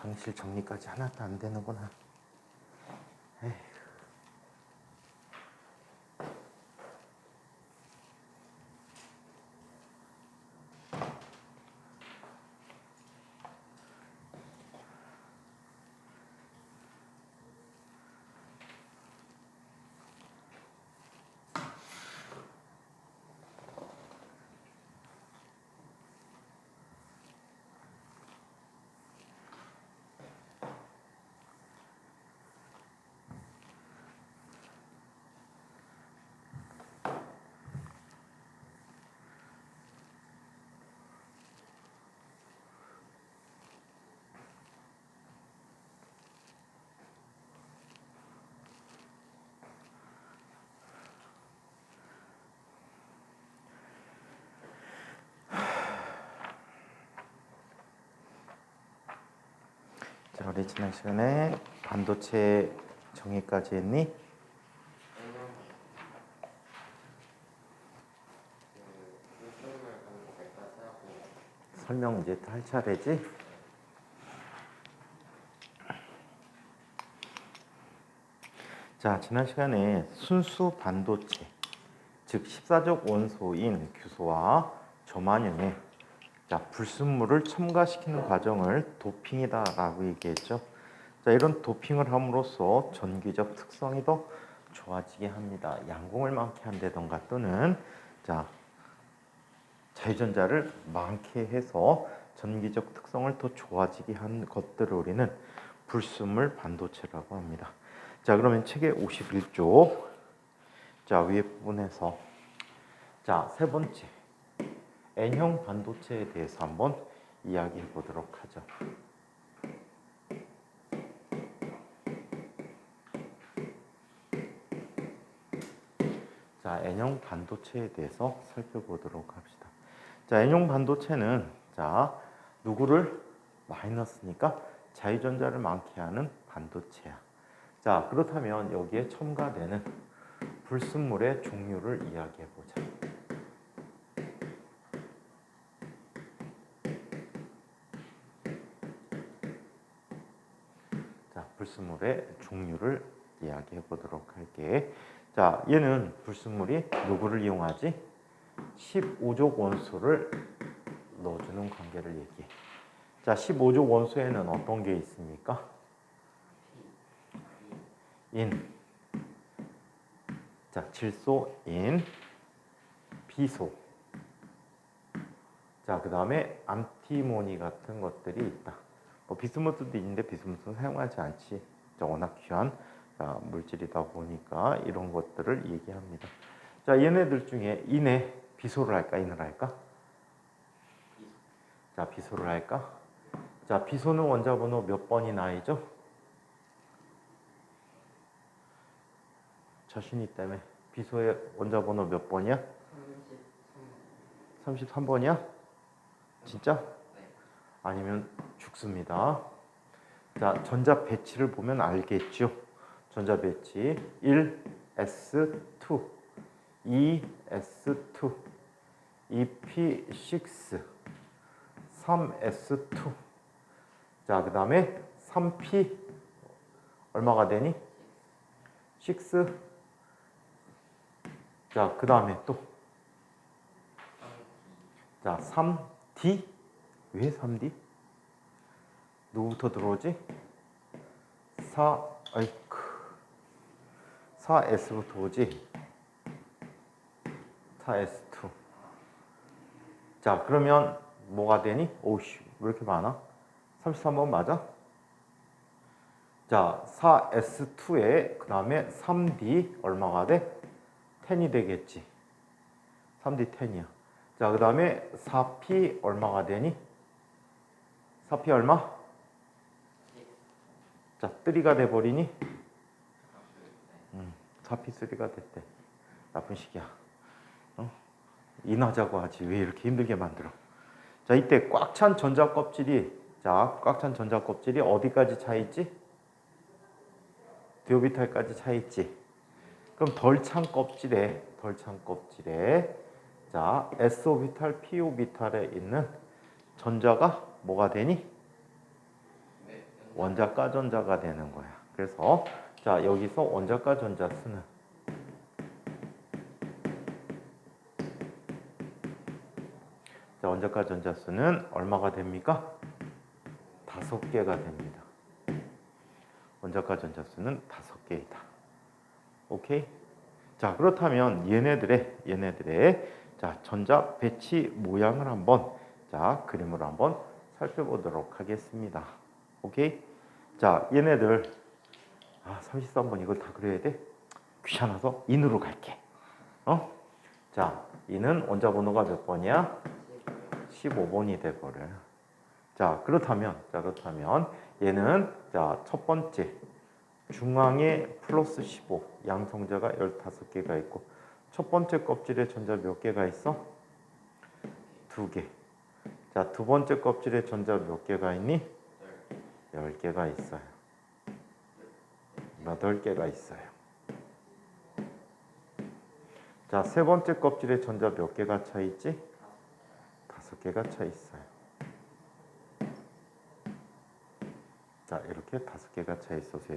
강실 정리까지 하나도 안 되는구나. 에휴. 자, 우리 지난 시간에 반도체 정의까지 했니? 설명 이제 할 차례지? 자, 지난 시간에 순수 반도체, 즉 14족 원소인 규소와 저만형에 불순물을 첨가시키는 과정을 도핑이다라고 얘기했죠. 자, 이런 도핑을 함으로써 전기적 특성이 더 좋아지게 합니다. 양공을 많게 한다던가 또는 자유전자를 많게 해서 전기적 특성을 더 좋아지게 한 것들을 우리는 불순물 반도체라고 합니다. 자, 그러면 책의 51쪽 위에 부분에서 세 번째 N형 반도체에 대해서 한번 이야기해 보도록 하죠. 자, N형 반도체에 대해서 살펴보도록 합시다. 자, N형 반도체는 누구를 마이너스니까 자유전자를 많게 하는 반도체야. 자, 그렇다면 여기에 첨가되는 불순물의 종류를 이야기해 보자. 자, 불순물의 종류를 이야기해 보도록 할게. 자, 얘는 불순물이 누구를 이용하지? 15족 원소를 넣어주는 관계를 얘기해. 자, 15족 원소에는 어떤 게 있습니까? 자, 질소, 비소. 자, 그 다음에 안티모니 같은 것들이 있다. 비스무스도 있는데 비스무스는 사용하지 않지. 워낙 귀한 물질이다 보니까 이런 것들을 얘기합니다. 자, 얘네들 중에 인에 비소를 할까, 인을 할까? 자, 비소를 할까? 자, 비소는 원자번호 몇 번이 나이죠? 자신 있다며. 비소의 원자번호 몇 번이야? 33번이야? 진짜? 아니면 죽습니다. 자, 전자 배치를 보면 알겠죠? 전자 배치 1s2, 2s2, 2p6, 3s2. 자, 그 다음에 3p 얼마가 되니? 6. 자, 그 다음에 또 3d. 왜 3d? 누구부터 들어오지? 4s부터 오지? 4s2. 자, 그러면 뭐가 되니? 오우씨, 왜 이렇게 많아? 33번 맞아? 자, 4s2에 그 다음에 3d 얼마가 돼? 10이 되겠지. 3d 10이야. 자, 그 다음에 4p 얼마가 되니? 4p 얼마? 자, 3가 돼버리니? 4p 3가 됐대. 나쁜 식이야. 인하자고 하지. 왜 이렇게 힘들게 만들어? 자, 이때 꽉 찬 전자 껍질이 어디까지 차 있지? 디오비탈까지 차 있지. 그럼 덜 찬 껍질에 s오비탈, p오비탈에 있는 전자가 뭐가 되니? 원자과 전자가 되는 거야. 그래서 자 여기서 원자과 전자 수는 자 원자과 전자 수는 얼마가 됩니까? 5개가 됩니다. 원자과 전자 수는 5개이다. 오케이? 자 그렇다면 얘네들의 자 전자 배치 모양을 한번 자 그림으로 한번 살펴보도록 하겠습니다. 오케이? 자 얘네들 33번 이걸 다 그려야 돼? 귀찮아서 인으로 갈게. 자 인은 원자 번호가 몇 번이야? 15번이 돼버려. 자 그렇다면 얘는 자 첫 번째 중앙에 플러스 15 양성자가 15개가 있고 첫 번째 껍질에 전자 몇 개가 있어? 2개. 자 두 번째 껍질에 전자 몇 개가 있니? 10개가 있어요. 8개가 있어요. 자 세 번째 껍질에 전자 몇 개가 차 있지? 5개가 차 있어요. 자 이렇게 5개가 차 있어서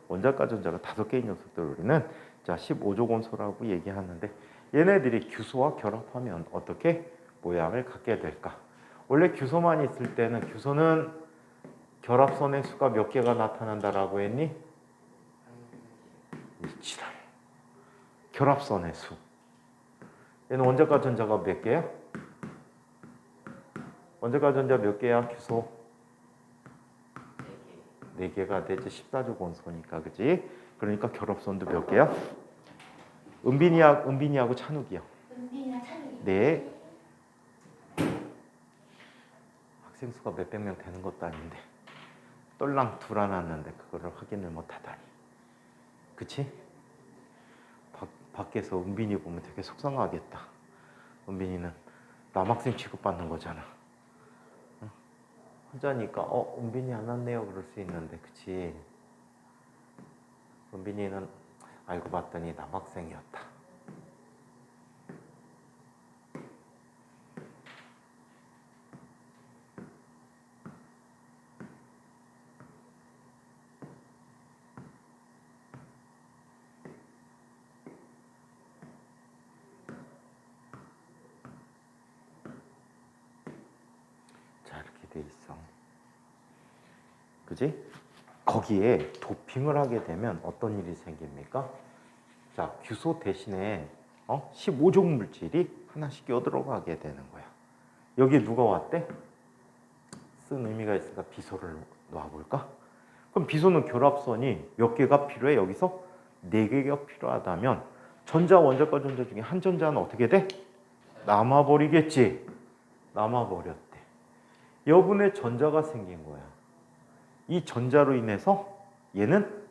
원자과 전자가 5개의 녀석들을 우리는 자 15조건소라고 얘기하는데 얘네들이 규소와 결합하면 어떻게 모양을 갖게 될까? 원래 규소만 있을 때는 규소는 결합선의 수가 몇 개가 나타난다라고 했니? 지랄. 결합선의 수. 얘는 원자과 전자가 몇 개야? 원자과 전자 몇 개야? 규소 4개가 되지. 14조건소니까 그지? 그러니까 결합선도 몇 개야? 은빈이하고 찬욱이요. 은빈이랑 찬욱이. 네. 학생 수가 몇백 명 되는 것도 아닌데 똘랑 둘 안 왔는데 그거를 확인을 못하다니. 그치? 밖에서 은빈이 보면 되게 속상하겠다. 은빈이는 남학생 취급받는 거잖아. 혼자니까 은빈이 안 왔네요 그럴 수 있는데 그치? 은빈이는 알고 봤더니 남학생이었다. 자 이렇게 돼 있어. 그지? 거기에 도핑을 하게 되면 어떤 일이 생깁니까? 자, 규소 대신에 15종 물질이 하나씩 껴들어가게 되는 거야. 여기에 누가 왔대? 쓴 의미가 있으니까 비소를 놔볼까? 그럼 비소는 결합선이 몇 개가 필요해? 여기서 4개가 필요하다면 전자, 원자과 전자 중에 한 전자는 어떻게 돼? 남아버리겠지? 남아버렸대. 여분의 전자가 생긴 거야. 이 전자로 인해서 얘는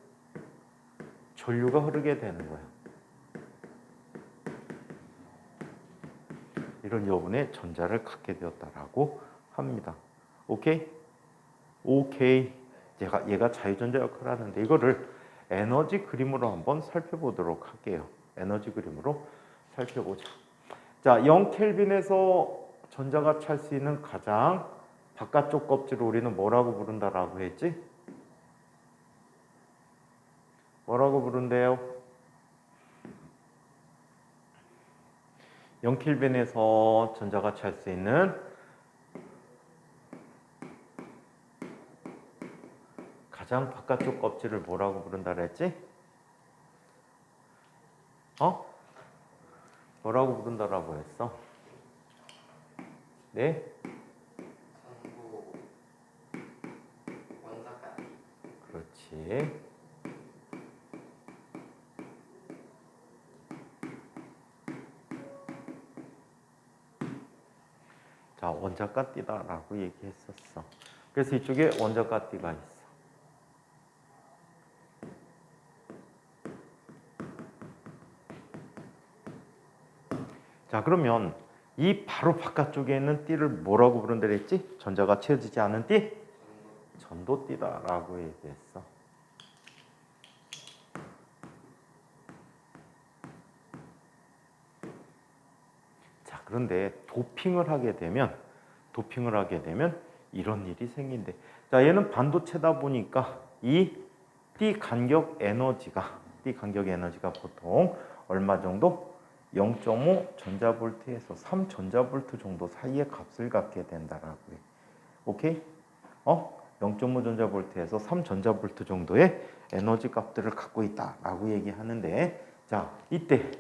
전류가 흐르게 되는 거야. 이런 여분의 전자를 갖게 되었다라고 합니다. 오케이? 오케이. 얘가 자유전자 역할을 하는데 이거를 에너지 그림으로 한번 살펴보도록 할게요. 에너지 그림으로 살펴보자. 자, 0켈빈에서 전자가 찰 수 있는 가장 바깥쪽 껍질을 우리는 뭐라고 부른다라고 했지? 뭐라고 부른대요? 0켈빈에서 전자가 찰 수 있는 가장 바깥쪽 껍질을 뭐라고 부른다 그랬지? 뭐라고 부른다라고 했어? 네? 전부 원자까지. 그렇지. 자, 원자까띠다라고 얘기했었어. 그래서 이쪽에 원자까띠가 있어. 자, 그러면 이 바로 바깥쪽에 있는 띠를 뭐라고 부른다 그랬지? 전자가 채워지지 않은 띠? 전도띠다라고 얘기했어. 자, 그런데 도핑을 하게 되면 이런 일이 생긴대. 자, 얘는 반도체다 보니까 이 띠 간격 에너지가 보통 얼마 정도? 0.5 전자볼트에서 3 전자볼트 정도 사이의 값을 갖게 된다라고 해. 오케이? 0.5 전자볼트에서 3 전자볼트 정도의 에너지 값들을 갖고 있다라고 얘기하는데, 자, 이때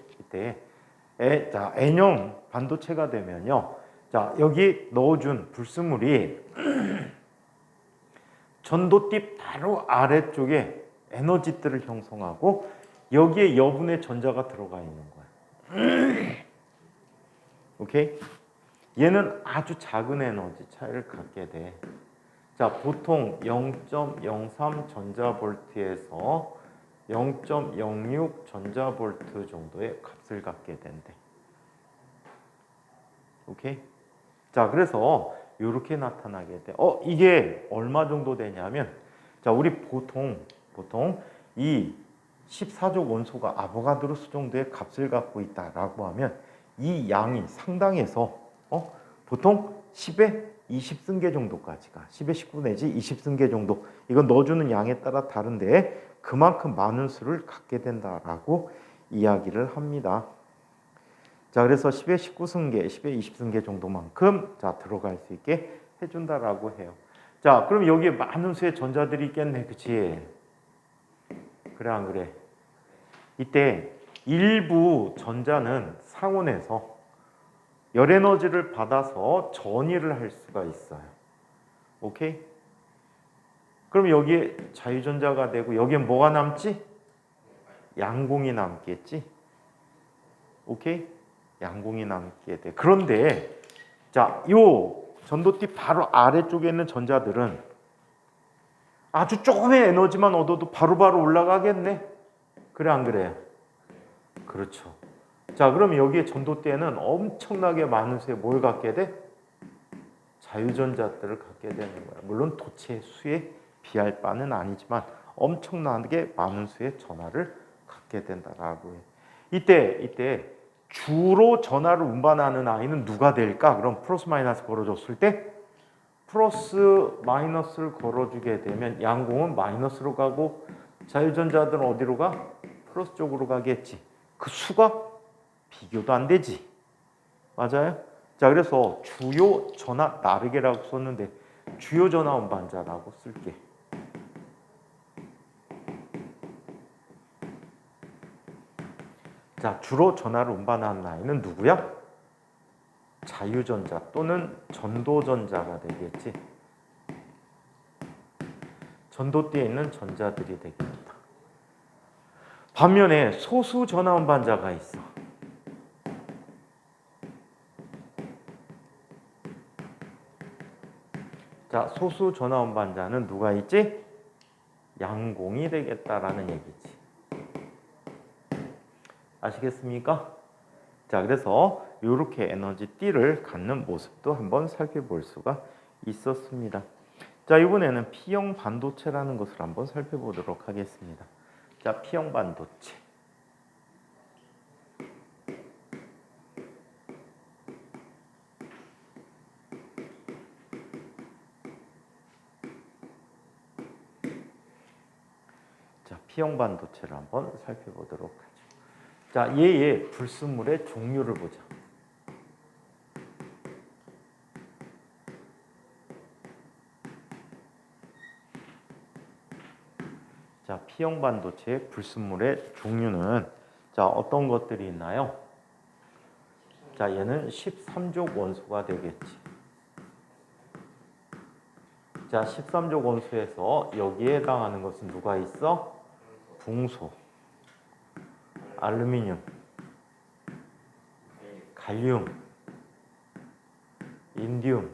자, N형 반도체가 되면요. 자, 여기 넣어준 불순물이 전도띠 바로 아래쪽에 에너지들을 형성하고 여기에 여분의 전자가 들어가 있는 거야. 오케이? 얘는 아주 작은 에너지 차이를 갖게 돼. 자, 보통 0.03 전자볼트에서 0.06 전자볼트 정도의 값을 갖게 된대. 오케이? 자, 그래서 이렇게 나타나게 돼. 이게 얼마 정도 되냐면, 자, 우리 보통 이 14족 원소가 아보가드로스 정도의 값을 갖고 있다라고 하면 이 양이 상당해서 보통 10의 20승계 정도까지 가. 10의 19 내지 20승계 정도. 이건 넣어주는 양에 따라 다른데 그만큼 많은 수를 갖게 된다라고 이야기를 합니다. 자, 그래서 10의 19승계, 10의 20승계 정도만큼 자 들어갈 수 있게 해준다라고 해요. 자, 그럼 여기에 많은 수의 전자들이 있겠네, 그치? 그래 안 그래? 이때 일부 전자는 상온에서 열 에너지를 받아서 전이를 할 수가 있어요. 오케이? 그럼 여기에 자유전자가 되고 여기에 뭐가 남지? 양공이 남겠지? 오케이? 양공이 남게 돼. 그런데 자, 요 전도띠 바로 아래쪽에 있는 전자들은 아주 조금의 에너지만 얻어도 바로바로 올라가겠네. 그래 안 그래? 그렇죠. 자, 그럼 여기에 전도띠에는 엄청나게 많은 수의 뭘 갖게 돼? 자유전자들을 갖게 되는 거야. 물론 도체 수에 비할 바는 아니지만 엄청나게 많은 수의 전하를 갖게 된다라고 해. 이때 주로 전하를 운반하는 아이는 누가 될까? 그럼 플러스 마이너스 걸어줬을 때 플러스 마이너스를 걸어주게 되면 양공은 마이너스로 가고 자유전자들은 어디로 가? 플러스 쪽으로 가겠지. 그 수가 비교도 안 되지. 맞아요? 자, 그래서 주요 전하 나르게라고 썼는데 주요 전하 운반자라고 쓸게. 자, 주로 전하를 운반하는 아이는 누구야? 자유전자 또는 전도전자가 되겠지. 전도띠에 있는 전자들이 되겠다. 반면에 소수 전하 운반자가 있어. 자, 소수 전하 운반자는 누가 있지? 양공이 되겠다라는 얘기지. 아시겠습니까? 자, 그래서 이렇게 에너지 띠를 갖는 모습도 한번 살펴볼 수가 있었습니다. 자, 이번에는 P형 반도체라는 것을 한번 살펴보도록 하겠습니다. 자, P형 반도체. 자, P형 반도체를 한번 살펴보도록 하죠. 자, 얘의 불순물의 종류를 보자. 자, P형 반도체의 불순물의 종류는 자, 어떤 것들이 있나요? 자, 얘는 13족 원소가 되겠지. 자, 13족 원소에서 여기에 해당하는 것은 누가 있어? 붕소, 알루미늄, 갈륨, 인디움,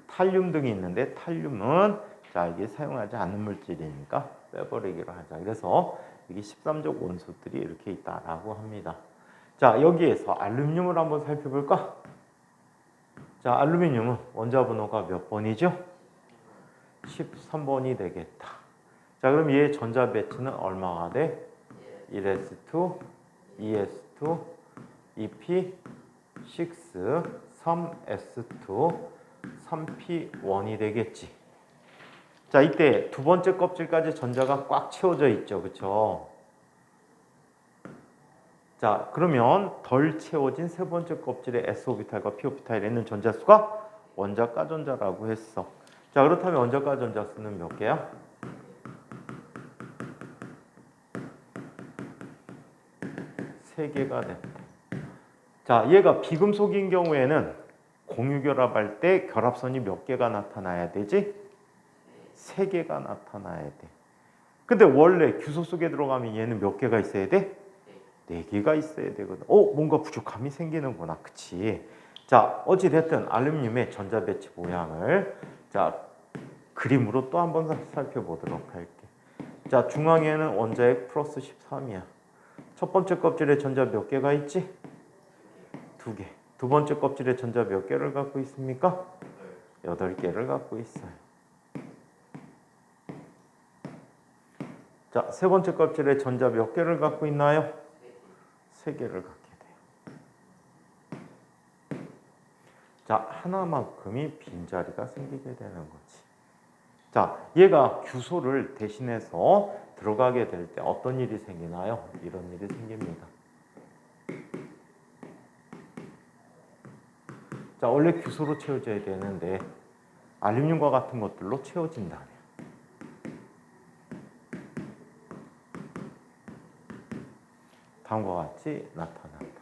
탈륨 등이 있는데 탈륨은 자, 이게 사용하지 않는 물질이니까 빼버리기로 하자. 그래서 여기 13족 원소들이 이렇게 있다라고 합니다. 자, 여기에서 알루미늄을 한번 살펴볼까? 자, 알루미늄은 원자 번호가 몇 번이죠? 13번이 되겠다. 자, 그럼 얘의 전자 배치는 얼마가 돼? 1s2, 2s2, 2p, 6, 3s2, 3p1이 되겠지. 자, 이때 두 번째 껍질까지 전자가 꽉 채워져 있죠. 그렇죠? 자, 그러면 덜 채워진 세 번째 껍질에 s오비탈과 p오비탈에 있는 전자 수가 원자가 전자라고 했어. 자, 그렇다면 원자가 전자 수는 몇 개야? 3개가 됐다. 자, 얘가 비금속인 경우에는 공유결합할 때 결합선이 몇 개가 나타나야 되지? 3개가 나타나야 돼. 근데 원래 규소 속에 들어가면 얘는 몇 개가 있어야 돼? 4개가 있어야 되거든. 뭔가 부족함이 생기는구나. 그치? 자, 어찌됐든 알루미늄의 전자 배치 모양을 자, 그림으로 또 한번 살펴보도록 할게. 자, 중앙에는 원자핵 플러스 13이야. 첫 번째 껍질에 전자 몇 개가 있지? 2개. 두 번째 껍질에 전자 몇 개를 갖고 있습니까? 8개를 갖고 있어요. 자, 세 번째 껍질에 전자 몇 개를 갖고 있나요? 3개를 갖게 돼요. 자, 하나만큼이 빈자리가 생기게 되는 거지. 자, 얘가 규소를 대신해서 들어가게 될 때 어떤 일이 생기나요? 이런 일이 생깁니다. 자, 원래 규소로 채워져야 되는데 알루미늄과 같은 것들로 채워진다면 다음과 같이 나타난다.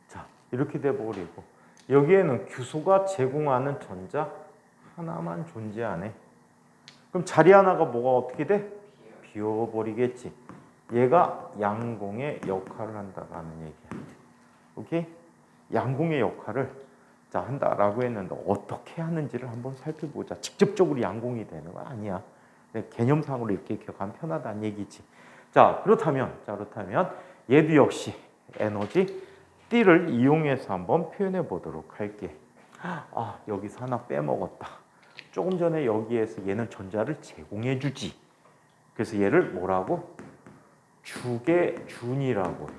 자, 이렇게 돼버리고 여기에는 규소가 제공하는 전자 하나만 존재하네. 그럼 자리 하나가 뭐가 어떻게 돼? 비워버리겠지. 얘가 양공의 역할을 한다라는 얘기야. 오케이? 양공의 역할을 자 한다라고 했는데 어떻게 하는지를 한번 살펴보자. 직접적으로 양공이 되는 건 아니야. 개념상으로 이렇게 기억하면 편하다는 얘기지. 자, 그렇다면 얘도 역시 에너지 D를 이용해서 한번 표현해 보도록 할게. 여기서 하나 빼먹었다. 조금 전에 여기에서 얘는 전자를 제공해 주지. 그래서 얘를 뭐라고? 주계준이라고 해.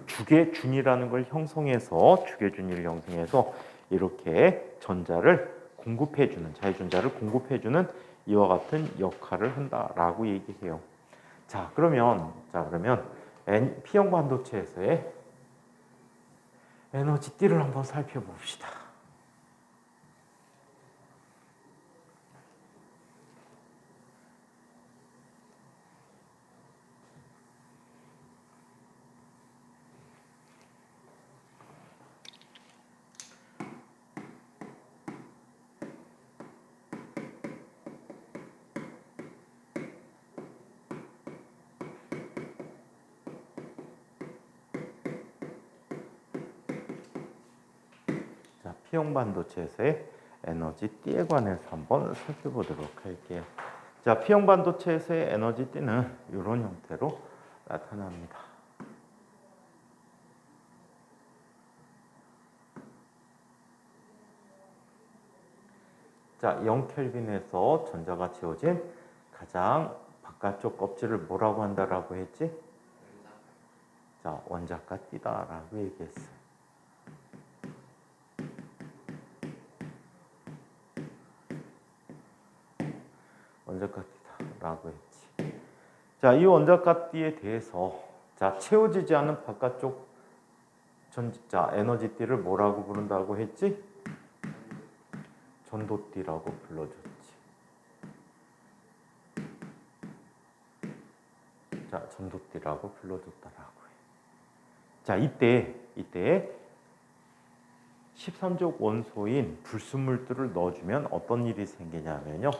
주계준이라는 걸 형성해서 주계준위를 형성해서 이렇게 전자를 공급해주는 자유전자를 공급해주는 이와 같은 역할을 한다라고 얘기해요. 자, 그러면 P형 반도체에서의 에너지 D를 한번 살펴봅시다. 자, P형 반도체에서의 에너지 D에 관해서 한번 살펴보도록 할게요. 자, P형 반도체에서의 에너지 D는 이런 형태로 나타납니다. 자, 0켈빈에서 전자가 채워진 가장 바깥쪽 껍질을 뭐라고 한다라고 했지? 자, 원자가 D다라고 얘기했어요. 원자가띠다라고 했지. 자, 이 원자가띠에 대해서 자, 채워지지 않은 바깥쪽 자, 에너지띠를 뭐라고 부른다고 했지? 전도띠라고 불러줬지. 자, 전도띠라고 불러줬다라고 해. 자, 이때 13족 원소인 불순물들을 넣어주면 어떤 일이 생기냐면요.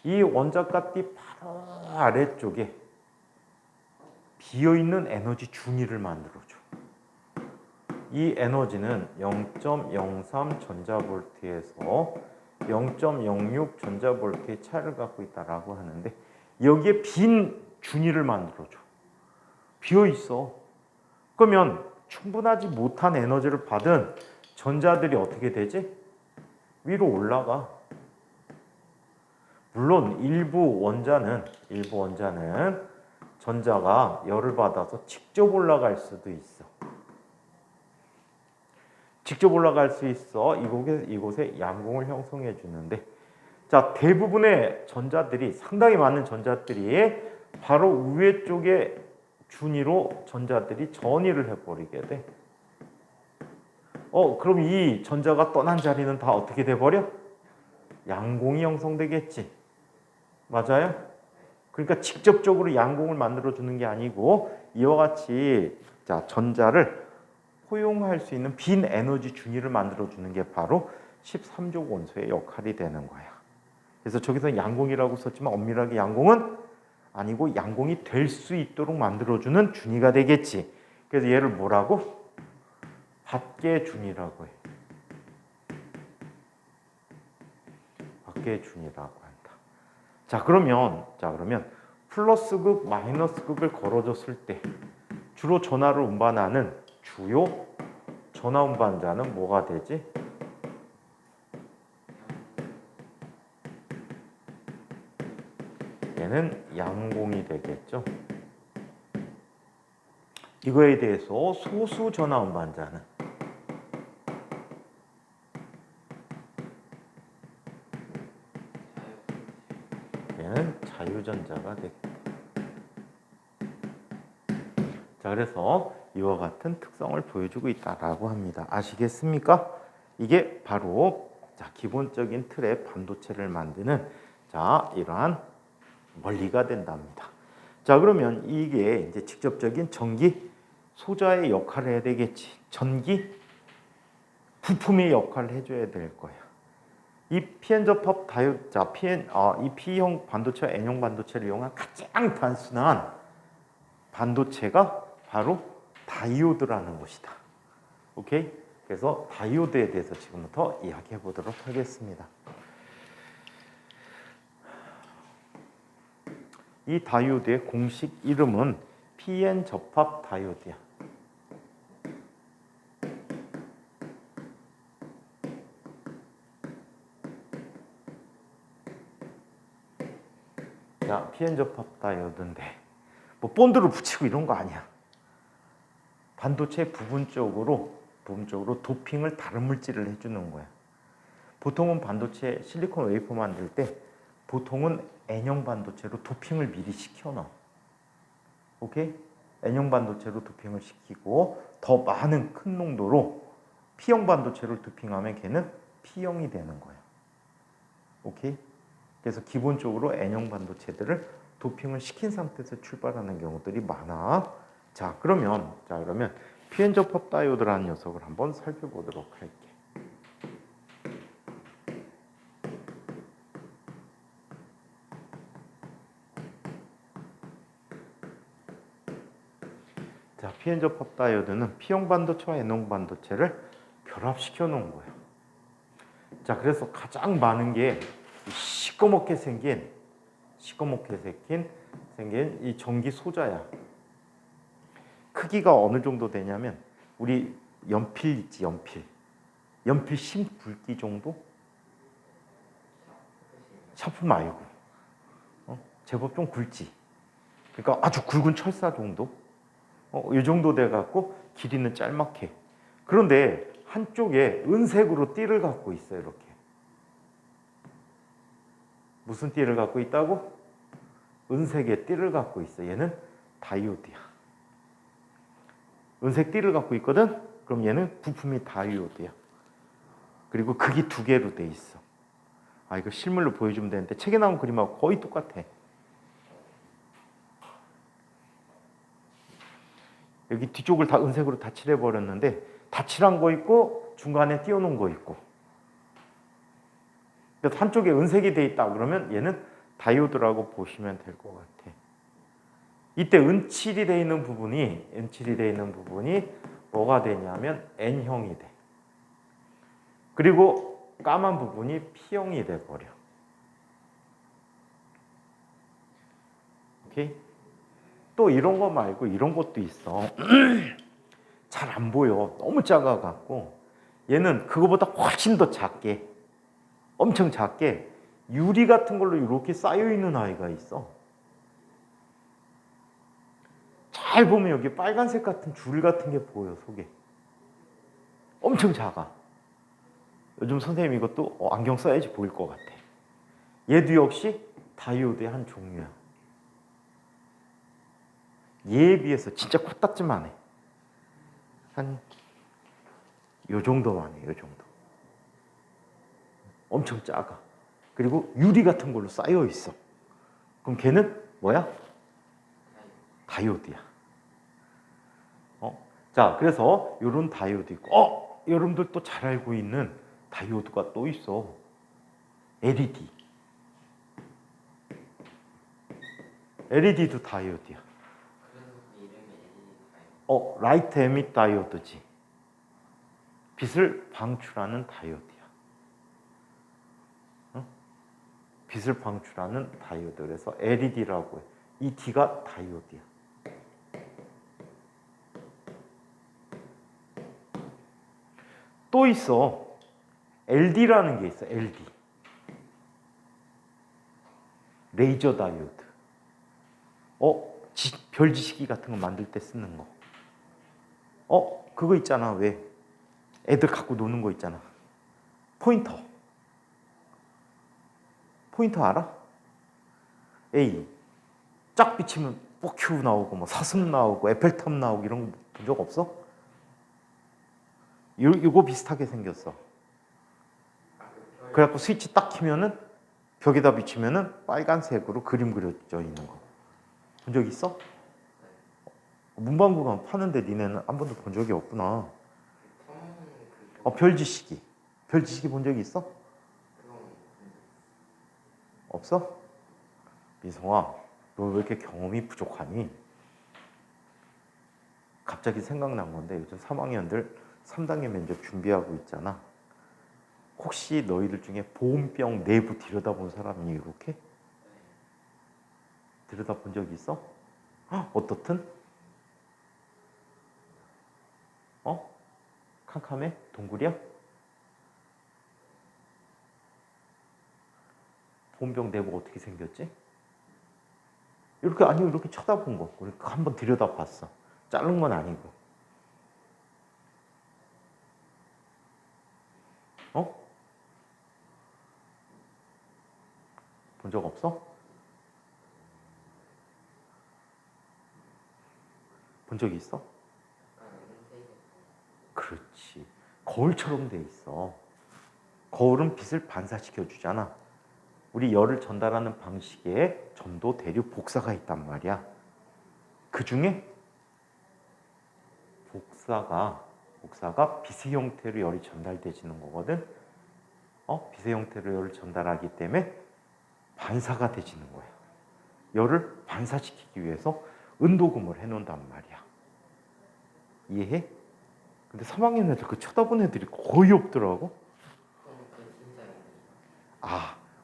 이 원자가띠 바로 아래쪽에 비어있는 에너지 준위를 만들어줘. 이 에너지는 0.03 전자볼트에서 0.06 전자볼트의 차이를 갖고 있다라고 하는데 여기에 빈 준위를 만들어줘. 비어있어. 그러면 충분하지 못한 에너지를 받은 전자들이 어떻게 되지? 위로 올라가. 물론 일부 원자는 전자가 열을 받아서 직접 올라갈 수도 있어. 직접 올라갈 수 있어. 이곳에 양공을 형성해 주는데, 자, 대부분의 전자들이, 상당히 많은 전자들이 바로 위에 쪽에 준위로 전자들이 전위를 해버리게 돼. 그럼 이 전자가 떠난 자리는 다 어떻게 돼버려? 양공이 형성되겠지. 맞아요? 그러니까 직접적으로 양공을 만들어 주는 게 아니고 이와 같이 자, 전자를 포용할 수 있는 빈 에너지 준위를 만들어 주는 게 바로 13족 원소의 역할이 되는 거야. 그래서 저기서 양공이라고 썼지만 엄밀하게 양공은 아니고 양공이 될 수 있도록 만들어 주는 준위가 되겠지. 그래서 얘를 뭐라고? 밖의 준위라고 해. 밖의 준위라고 한다. 자, 그러면 플러스극, 마이너스극을 걸어줬을 때 주로 전하를 운반하는 주요 전하 운반자는 뭐가 되지? 얘는 양공이 되겠죠. 이거에 대해서 소수 전하 운반자는 얘는 자유전자가 되겠다. 자, 그래서 이와 같은 특성을 보여주고 있다라고 합니다. 아시겠습니까? 이게 바로 자, 기본적인 틀의 반도체를 만드는 자, 이러한 원리가 된답니다. 자, 그러면 이게 이제 직접적인 전기 소자의 역할을 해야 되겠지. 전기 부품의 역할을 해줘야 될 거야. 이 PN 접합 다이오드, 자, 이 P형 반도체와 N형 반도체를 이용한 가장 단순한 반도체가 바로 다이오드라는 것이다. 오케이? 그래서 다이오드에 대해서 지금부터 이야기해 보도록 하겠습니다. 이 다이오드의 공식 이름은 PN 접합 다이오드야. 자, PN 접합 다이오드인데 뭐 본드를 붙이고 이런 거 아니야. 반도체 부분적으로 도핑을 다른 물질을 해주는 거야. 보통은 반도체 실리콘 웨이퍼 만들 때 보통은 N형 반도체로 도핑을 미리 시켜놔. 오케이? N형 반도체로 도핑을 시키고 더 많은 큰 농도로 P형 반도체를 도핑하면 걔는 P형이 되는 거야. 오케이? 그래서 기본적으로 N형 반도체들을 도핑을 시킨 상태에서 출발하는 경우들이 많아. 자, 그러면 PN 접합 다이오드라는 녀석을 한번 살펴보도록 할게. 자, PN 접합 다이오드는 P형 반도체와 N형 반도체를 결합시켜 놓은 거예요. 자, 그래서 가장 많은 게 시꺼멓게 생긴 이 전기 소자야. 크기가 어느 정도 되냐면 우리 연필 있지, 연필 심 굵기 정도? 샤프 말고 제법 좀 굵지. 그러니까 아주 굵은 철사 정도? 이 정도 돼갖고 길이는 짤막해. 그런데 한쪽에 은색으로 띠를 갖고 있어요. 이렇게. 무슨 띠를 갖고 있다고? 은색의 띠를 갖고 있어. 얘는 다이오드야. 은색 띠를 갖고 있거든? 그럼 얘는 부품이 다이오드야. 그리고 극이 두 개로 돼 있어. 이거 실물로 보여주면 되는데 책에 나온 그림하고 거의 똑같아. 여기 뒤쪽을 다 은색으로 다 칠해버렸는데 다 칠한 거 있고 중간에 띄워놓은 거 있고. 그래서 한쪽에 은색이 돼 있다 그러면 얘는 다이오드라고 보시면 될 것 같아. 이때 은칠이 돼 있는 부분이 뭐가 되냐면 N형이 돼. 그리고 까만 부분이 P형이 돼 버려. 오케이? 또 이런 거 말고 이런 것도 있어. 잘 안 보여. 너무 작아갖고 얘는 그거보다 훨씬 더 작게, 엄청 작게 유리 같은 걸로 이렇게 쌓여있는 아이가 있어. 잘 보면 여기 빨간색 같은 줄 같은 게 보여, 속에. 엄청 작아. 요즘 선생님 이것도 안경 써야지 보일 것 같아. 얘도 역시 다이오드의 한 종류야. 얘에 비해서 진짜 코딱지만 해. 한 요 정도만 해, 요 정도. 엄청 작아. 그리고 유리 같은 걸로 쌓여 있어. 그럼 걔는 뭐야? 다이오드야. 자, 그래서 이런 다이오드 있고, 여러분들 또 잘 알고 있는 다이오드가 또 있어. LED. LED도 다이오드야. 라이트 에밋 다이오드지. 빛을 방출하는 다이오드야. 빛을 방출하는 다이오드. 그래서 LED라고 해. 이 D가 다이오드야. 또 있어. LD라는 게 있어. LD. 레이저 다이오드. 별지시기 같은 거 만들 때 쓰는 거. 그거 있잖아. 왜? 애들 갖고 노는 거 있잖아. 포인터. 포인터 알아? A. 쫙 비치면 뽀큐 나오고, 뭐 사슴 나오고, 에펠탑 나오고 이런 거 본 적 없어? 이거 비슷하게 생겼어. 그래갖고 스위치 딱 키면은 벽에다 비치면은 빨간색으로 그림 그려져 있는 거. 본 적 있어? 문방구 가면 파는데 니네는 한 번도 본 적이 없구나. 별지시기. 별지시기 본 적이 있어? 없어? 민성아, 너 왜 이렇게 경험이 부족하니? 갑자기 생각난 건데 요즘 3학년들 3단계 면접 준비하고 있잖아. 혹시 너희들 중에 보온병 내부 들여다본 사람이 이렇게? 들여다본 적이 있어? 어떻든? 캄캄해? 동굴이야? 보온병 내부 어떻게 생겼지? 이렇게 쳐다본 거. 우리 한번 들여다봤어. 자른 건 아니고. 본 적 없어? 본 적이 있어? 그렇지. 거울처럼 돼 있어. 거울은 빛을 반사시켜 주잖아. 우리 열을 전달하는 방식에 전도, 대류, 복사가 있단 말이야. 그 중에 복사가 빛의 형태로 열이 전달되지는 거거든. 빛의 형태로 열을 전달하기 때문에 반사가 되지는 거야. 열을 반사시키기 위해서 은도금을 해놓는단 말이야. 이해해? 근데 3학년 애들 그 쳐다본 애들이 거의 없더라고.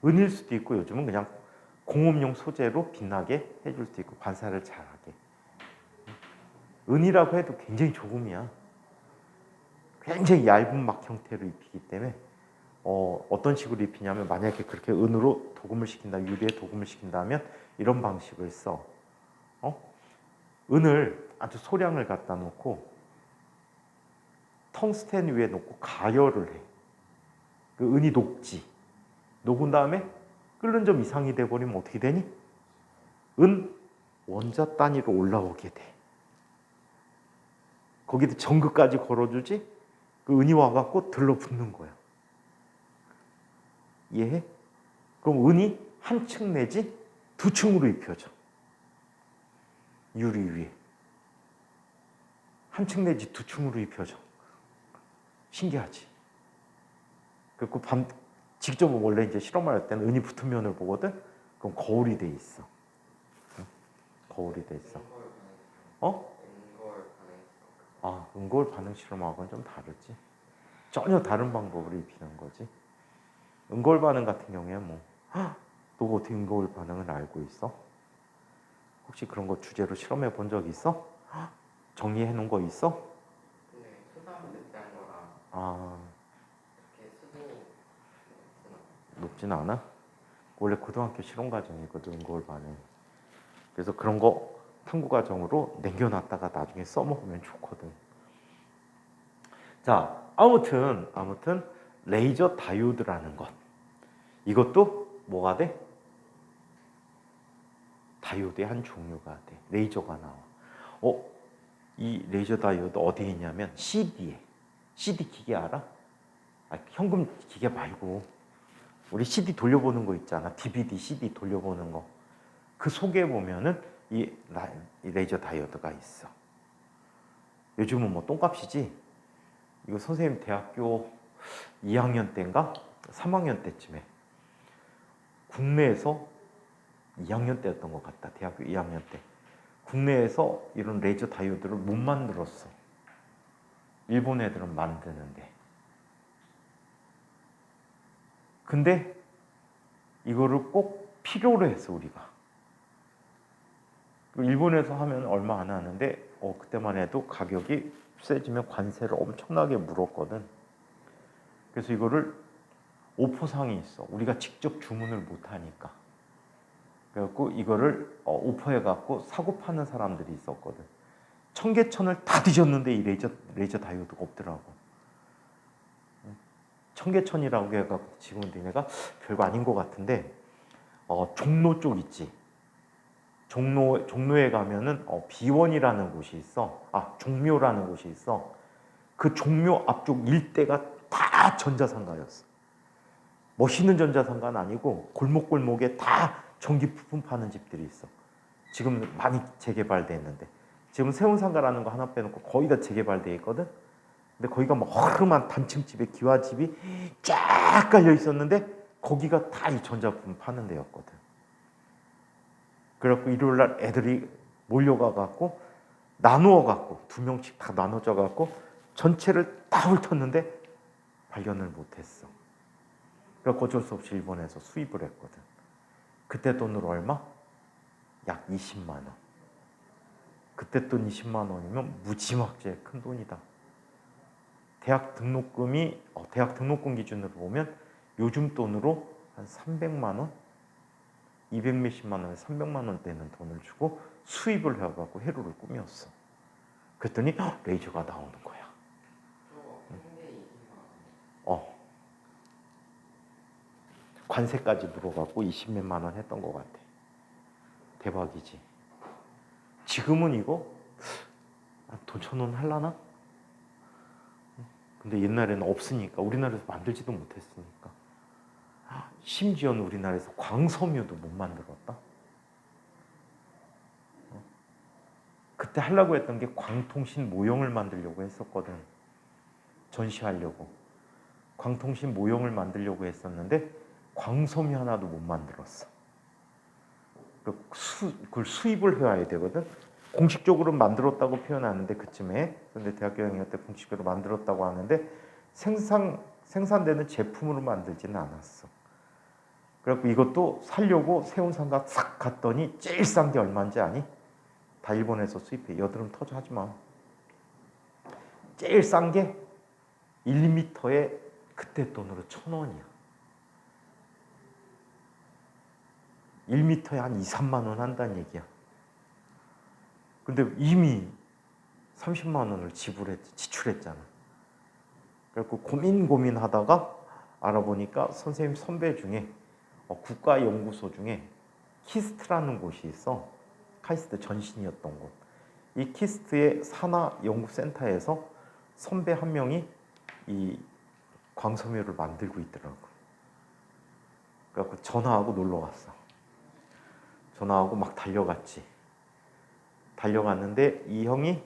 은일 수도 있고 요즘은 그냥 공업용 소재로 빛나게 해줄 수도 있고 반사를 잘하게. 은이라고 해도 굉장히 조금이야. 굉장히 얇은 막 형태로 입히기 때문에 어떤 식으로 입히냐면 만약에 그렇게 은으로 도금을 시킨다, 유리에 도금을 시킨다면 이런 방식을 써. 은을 아주 소량을 갖다 놓고 텅스텐 위에 놓고 가열을 해. 그 은이 녹지. 녹은 다음에 끓는 점 이상이 돼버리면 어떻게 되니? 은 원자 단위로 올라오게 돼. 거기다 전극까지 걸어주지 그 은이 와갖고 들러붙는 거야. 이해해? 그럼 은이 한 층 내지 두 층으로 입혀져. 유리 위에. 한 층 내지 두 층으로 입혀져. 신기하지? 그리고 직접 원래 이제 실험을 할 때는 은이 붙은 면을 보거든? 그럼 거울이 돼 있어. 거울이 돼 있어. 은거울 반응 실험하고는 좀 다르지. 전혀 다른 방법으로 입히는 거지. 은거울 반응 같은 경우에 너가 어떻게 은거울 반응을 알고 있어? 혹시 그런 거 주제로 실험해 본 적 있어? 정리해 놓은 거 있어? 어렵진 않아. 원래 고등학교 실용과정이거든 그걸 반에. 그래서 그런 거 탐구과정으로 남겨놨다가 나중에 써먹으면 좋거든. 자, 아무튼 레이저 다이오드라는 것. 이것도 뭐가 돼? 다이오드의 한 종류가 돼. 레이저가 나와. 이 레이저 다이오드 어디에 있냐면 CD에. CD 기계 알아? 현금 기계 말고 우리 CD 돌려보는 거 있잖아. DVD, CD 돌려보는 거. 그 속에 보면은 이 레이저 다이오드가 있어. 요즘은 뭐 똥값이지. 이거 선생님 대학교 2학년 때인가 3학년 때쯤에 국내에서 2학년 때였던 것 같다. 대학교 2학년 때 국내에서 이런 레이저 다이오드를 못 만들었어. 일본 애들은 만드는데. 근데 이거를 꼭 필요로 했어 우리가. 일본에서 하면 얼마 안 하는데 그때만 해도 가격이 세지면 관세를 엄청나게 물었거든. 그래서 이거를 오포상이 있어. 우리가 직접 주문을 못 하니까. 그래갖고 이거를 오퍼해갖고 사고 파는 사람들이 있었거든. 청계천을 다 뒤졌는데 이 레이저 다이오드가 없더라고. 청계천이라고 해갖고 지금은 니네가 별거 아닌 것 같은데 종로 쪽 있지. 종로에 가면은 비원이라는 곳이 있어. 종묘라는 곳이 있어. 그 종묘 앞쪽 일대가 다 전자상가였어. 멋있는 전자상가는 아니고 골목골목에 다 전기 부품 파는 집들이 있어. 지금 많이 재개발됐는데 지금 세운상가라는 거 하나 빼놓고 거의 다 재개발돼 있거든. 근데 거기가 뭐 허름한 단층집에 기와집이 쫙 깔려 있었는데 거기가 다 이 전자부품 파는 데였거든. 그래갖고 일요일날 애들이 몰려가갖고 나누어갖고 2명씩 다 나눠져갖고 전체를 다 훑었는데 발견을 못했어. 그래서 어쩔 수 없이 일본에서 수입을 했거든. 그때 돈으로 얼마? 약 20만 원. 그때 돈 20만 원이면 무지막지의 큰 돈이다. 대학 등록금 기준으로 보면 요즘 돈으로 한 300만 원? 200 몇십만 원에 300만 원 되는 돈을 주고 수입을 해갖고 회로를 꾸몄어. 그랬더니 레이저가 나오는 거야. 관세까지 물어갖고 20몇만 원 했던 것 같아. 대박이지. 지금은 이거 돈 1,000원 할라나? 근데 옛날에는 없으니까 우리나라에서 만들지도 못했으니까. 심지어는 우리나라에서 광섬유도 못 만들었다. 그때 하려고 했던 게 광통신 모형을 만들려고 했었거든. 전시하려고. 광통신 모형을 만들려고 했었는데 광섬유 하나도 못 만들었어. 그걸 수입을 해와야 되거든. 공식적으로 만들었다고 표현하는데 그쯤에, 근데 대학교 2학년 때 공식적으로 만들었다고 하는데 생산되는 제품으로 만들지는 않았어. 그래갖고 이것도 살려고 세운상가 싹 갔더니 제일 싼 게 얼마인지 아니? 다 일본에서 수입해. 여드름 터져 하지 마. 제일 싼 게 1m에 그때 돈으로 1,000원이야. 1m에 한 2, 3만 원 한다는 얘기야. 근데 이미 30만 원을 지출했잖아. 그래갖고 고민하다가 알아보니까 선생님 선배 중에 국가연구소 중에 키스트라는 곳이 있어. 카이스트 전신이었던 곳. 이 키스트의 산하연구센터에서 선배 한 명이 이 광섬유를 만들고 있더라고. 그래갖고 전화하고 놀러 갔어. 전화하고 막 달려갔지. 달려갔는데 이 형이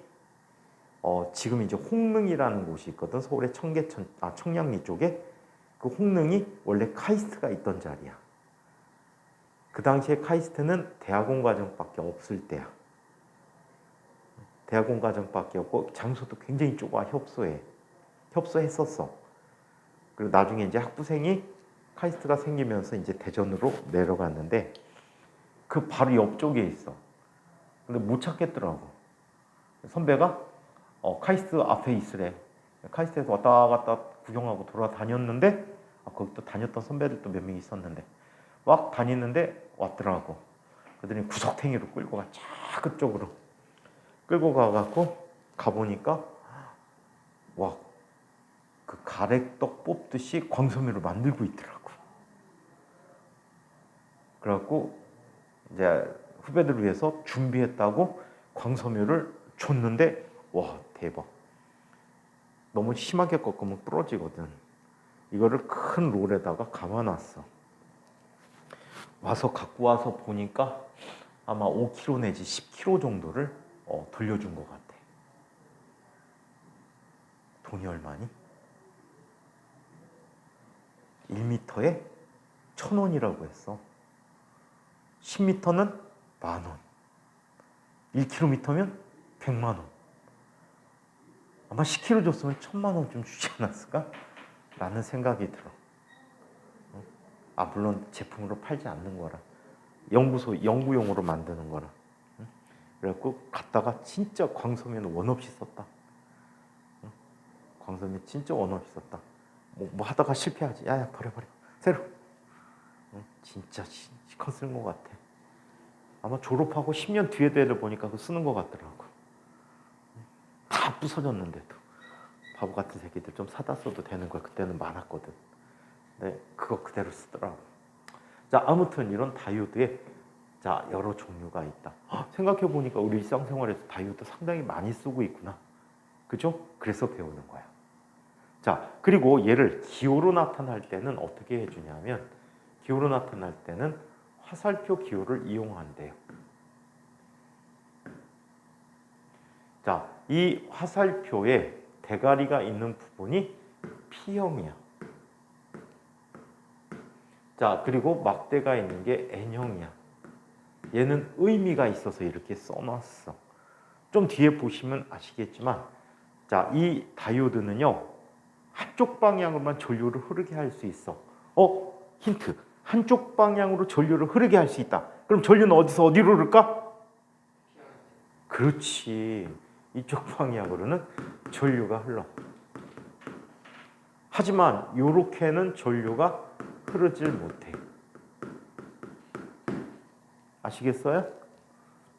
지금 이제 홍릉이라는 곳이 있거든. 서울의 청량리 쪽에. 그 홍릉이 원래 카이스트가 있던 자리야. 그 당시에 카이스트는 대학원 과정밖에 없을 때야. 대학원 과정밖에 없고 장소도 굉장히 좁아. 협소했었어. 그리고 나중에 이제 학부생이 카이스트가 생기면서 이제 대전으로 내려갔는데 그 바로 옆쪽에 있어. 근데 못 찾겠더라고. 선배가 카이스트 앞에 있으래. 카이스트에서 왔다 갔다 구경하고 돌아다녔는데 거기 또 다녔던 선배들도 몇 명 있었는데 막 다니는데 왔더라고. 그러더니 구석탱이로 끌고 가. 쫙 그쪽으로 끌고 가갖고 가보니까 와, 그 가래떡 뽑듯이 광소미를 만들고 있더라고. 그래갖고 이제 후배들을 위해서 준비했다고 광소미를 줬는데 와, 대박. 너무 심하게 꺾으면 부러지거든. 이거를 큰 롤에다가 감아놨어. 와서 갖고 와서 보니까 아마 5kg 내지 10kg 정도를 돌려준 것 같아. 돈이 얼마니? 1m에 1,000원이라고 했어. 10m는 10,000원. 1km면 100만 원. 아마 10kg 줬으면 1,000만 원쯤 주지 않았을까? 라는 생각이 들어. 물론 제품으로 팔지 않는 거라. 연구용으로 만드는 거라. 그래갖고 갔다가 진짜 광소면 원 없이 썼다. 광소면 진짜 원 없이 썼다. 뭐 하다가 실패하지. 야야 버려. 새로. 진짜 시커 쓰는 것 같아. 아마 졸업하고 10년 뒤에 대를 보니까 그거 쓰는 것 같더라고. 다 부서졌는데도. 바보 같은 새끼들 좀 사다 써도 되는 걸 그때는 많았거든. 근데 그거 그대로 쓰더라고. 자, 아무튼 이런 다이오드에 자, 여러 종류가 있다. 생각해 보니까 우리 일상생활에서 다이오드 상당히 많이 쓰고 있구나. 그죠? 그래서 배우는 거야. 자, 그리고 얘를 기호로 나타날 때는 어떻게 해주냐면 기호로 나타날 때는 화살표 기호를 이용한대요. 자, 이 화살표에 대가리가 있는 부분이 P형이야. 자, 그리고 막대가 있는 게 N형이야. 얘는 의미가 있어서 이렇게 써놨어. 좀 뒤에 보시면 아시겠지만, 자, 이 다이오드는요, 한쪽 방향으로만 전류를 흐르게 할 수 있어. 힌트. 한쪽 방향으로 전류를 흐르게 할 수 있다. 그럼 전류는 어디서 어디로 흐를까? 그렇지. 이쪽 방향으로는 전류가 흘러. 하지만 요렇게는 전류가 흐르질 못해. 아시겠어요?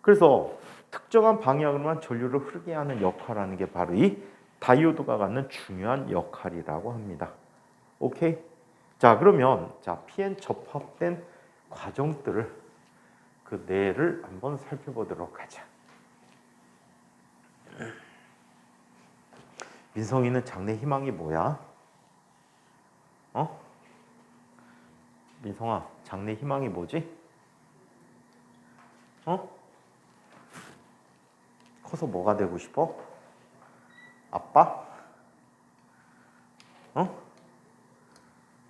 그래서 특정한 방향으로만 전류를 흐르게 하는 역할을 게 바로 이 다이오드가 갖는 중요한 역할이라고 합니다. 오케이? 자, 그러면 PN 접합된 과정들을 그 뇌를 한번 살펴보도록 하자. 민성이는 장래 희망이 뭐야? 민성아, 장래 희망이 뭐지? 커서 뭐가 되고 싶어? 아빠?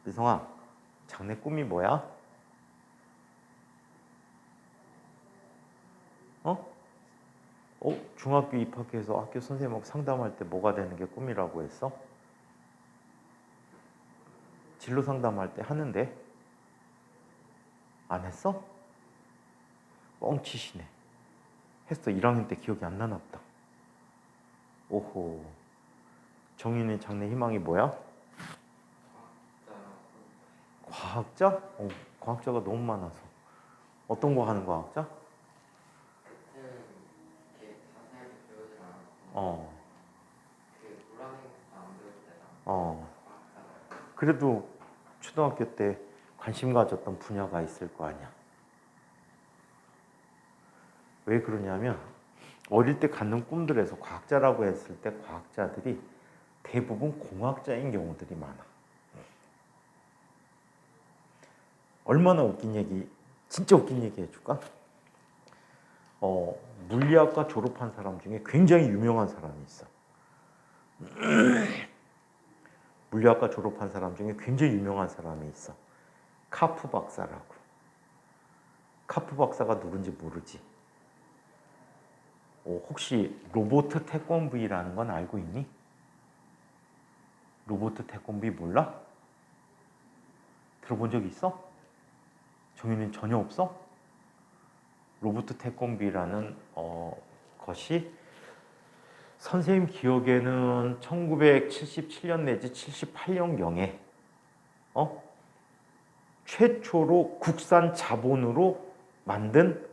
민성아, 장래 꿈이 뭐야? 중학교 입학해서 학교 선생님하고 상담할 때 뭐가 되는 게 꿈이라고 했어? 진로 상담할 때 하는데 안 했어? 뻥치시네. 했어. 1학년 때 기억이 안 나나 보다. 오호. 정윤이 장래 희망이 뭐야? 과학자? 과학자가 너무 많아서. 어떤 거 하는 과학자? 이렇게 자세하게 배우지 않았고 그 노란색부터 안 배울 때랑 그래도 초등학교 때 관심 가졌던 분야가 있을 거 아니야. 왜 그러냐면 어릴 때 갖는 꿈들에서 과학자라고 했을 때 과학자들이 대부분 공학자인 경우들이 많아. 얼마나 웃긴 얘기, 진짜 웃긴 얘기 해줄까? 물리학과 졸업한 사람 중에 굉장히 유명한 사람이 있어. 물리학과 졸업한 사람 중에 굉장히 유명한 사람이 있어. 카프 박사라고. 카프 박사가 누군지 모르지? 혹시 로보트 태권브이라는 건 알고 있니? 로보트 태권브이 몰라? 들어본 적 있어? 정윤이는 전혀 없어? 로보트 태권브이라는 것이 선생님 기억에는 1977년 내지 78년경에 최초로 국산 자본으로 만든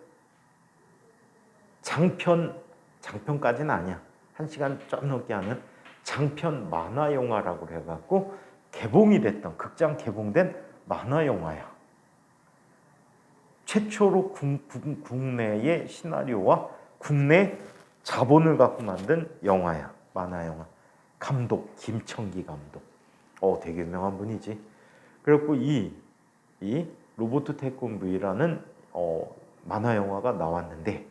장편까지는 아니야. 1시간 좀 넘게 하는 장편 만화 영화라고 해갖고 개봉이 됐던, 극장 개봉된 만화 영화야. 최초로 국내의 시나리오와 국내 자본을 갖고 만든 영화야. 만화 영화. 감독 김청기 감독. 되게 유명한 분이지. 그래갖고 이 로보트 태권브이라는 만화 영화가 나왔는데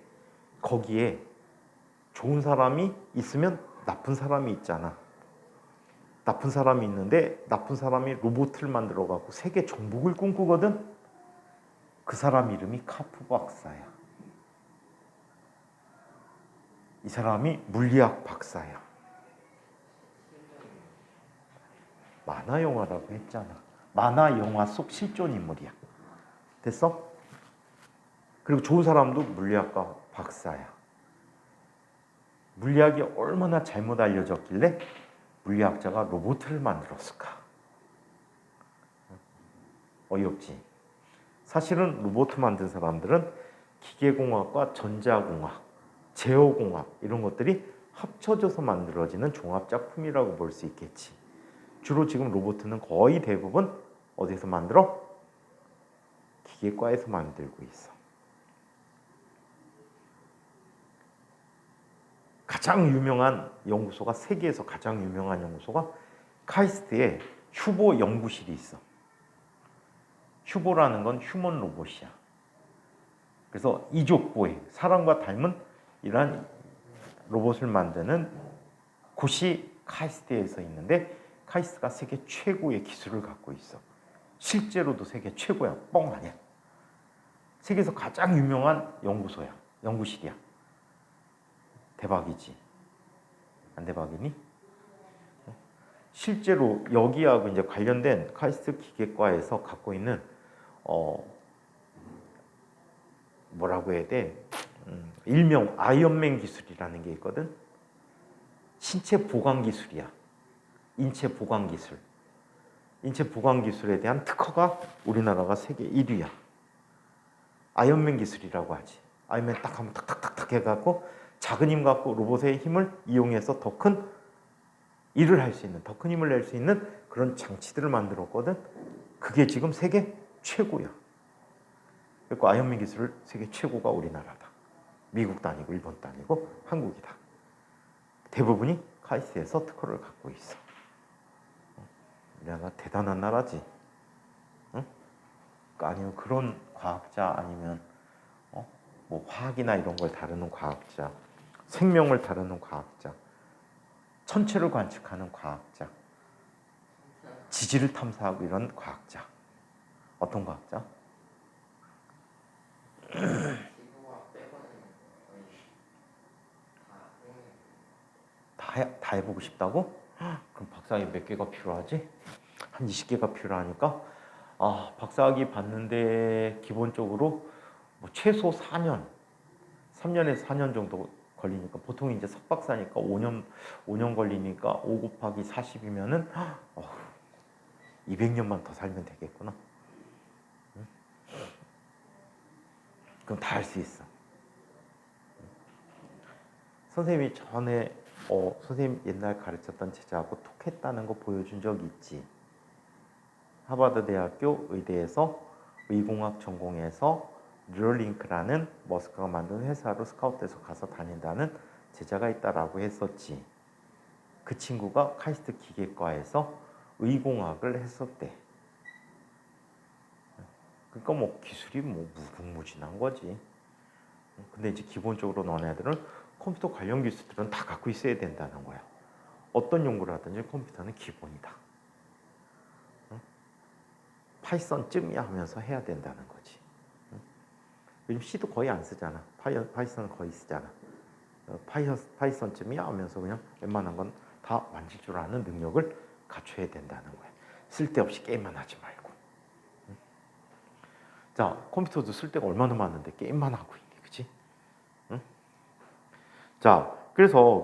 거기에 좋은 사람이 있으면 나쁜 사람이 있잖아. 나쁜 사람이 있는데 나쁜 사람이 로봇을 만들어 갖고 세계 정복을 꿈꾸거든. 그 사람 이름이 카프 박사야. 이 사람이 물리학 박사야. 만화 영화라고 했잖아. 만화 영화 속 실존 인물이야. 됐어? 그리고 좋은 사람도 물리학과 박사야. 물리학이 얼마나 잘못 알려졌길래 물리학자가 로봇을 만들었을까? 어이없지. 사실은 로봇 만든 사람들은 기계공학과 전자공학, 제어공학 이런 것들이 합쳐져서 만들어지는 종합작품이라고 볼 수 있겠지. 주로 지금 로봇은 거의 대부분 어디서 만들어? 기계과에서 만들고 있어. 가장 유명한 연구소가, 세계에서 가장 유명한 연구소가 카이스트에 휴보 연구실이 있어. 휴보라는 건 휴먼 로봇이야. 그래서 이족보에 사람과 닮은 이러한 로봇을 만드는 곳이 카이스트에서 있는데 카이스트가 세계 최고의 기술을 갖고 있어. 실제로도 세계 최고야. 뻥 아니야. 세계에서 가장 유명한 연구소야. 연구실이야. 대박이지. 안 대박이니? 실제로 여기하고 이제 관련된 카이스트 기계과에서 갖고 있는 뭐라고 해야 돼? 일명 아이언맨 기술이라는 게 있거든. 신체 보강 기술이야. 인체 보강 기술. 인체 보강 기술에 대한 특허가 우리나라가 세계 1위야. 아이언맨 기술이라고 하지. 아이언맨 딱 하면 탁탁탁탁 해갖고 작은 힘 갖고 로봇의 힘을 이용해서 더 큰 일을 할 수 있는, 더 큰 힘을 낼 수 있는 그런 장치들을 만들었거든. 그게 지금 세계 최고야. 그리고 아이언맨 기술 세계 최고가 우리나라다. 미국도 아니고 일본도 아니고 한국이다. 대부분이 카이스트에서 특허를 갖고 있어. 우리나라 대단한 나라지. 응? 아니면 그런 과학자 아니면 뭐 화학이나 이런 걸 다루는 과학자, 생명을 다루는 과학자, 천체를 관측하는 과학자, 지질을 탐사하고 이런 과학자. 어떤 과학자? 다 해보고 싶다고? 그럼 박사학위 몇 개가 필요하지? 한 20개가 필요하니까 박사학위 받는데 기본적으로 뭐 최소 4년, 3년에서 4년 정도 걸리니까 보통 이제 석박사니까 5년 걸리니까 5 곱하기 40이면은 200년만 더 살면 되겠구나. 응? 그럼 다 할 수 있어. 선생님이 전에 선생님 옛날 가르쳤던 제자하고 톡했다는 거 보여준 적 있지? 하버드 대학교 의대에서 의공학 전공해서 뉴럴링크라는 머스크가 만든 회사로 스카우트해서 가서 다닌다는 제자가 있다라고 했었지. 그 친구가 카이스트 기계과에서 의공학을 했었대. 그러니까 뭐 기술이 뭐 무궁무진한 거지. 근데 이제 기본적으로 너네들은 컴퓨터 관련 기술들은 다 갖고 있어야 된다는 거야. 어떤 연구를 하든지 컴퓨터는 기본이다. 파이썬쯤이야 하면서 해야 된다는 거지. 요즘 C도 거의 안 쓰잖아. 파이썬은 거의 쓰잖아. 파이썬쯤이야 하면서 그냥 웬만한 건 다 만질 줄 아는 능력을 갖춰야 된다는 거야. 쓸데없이 게임만 하지 말고. 자, 컴퓨터도 쓸데가 얼마나 많은데 게임만 하고 있니, 그치? 응? 자, 그래서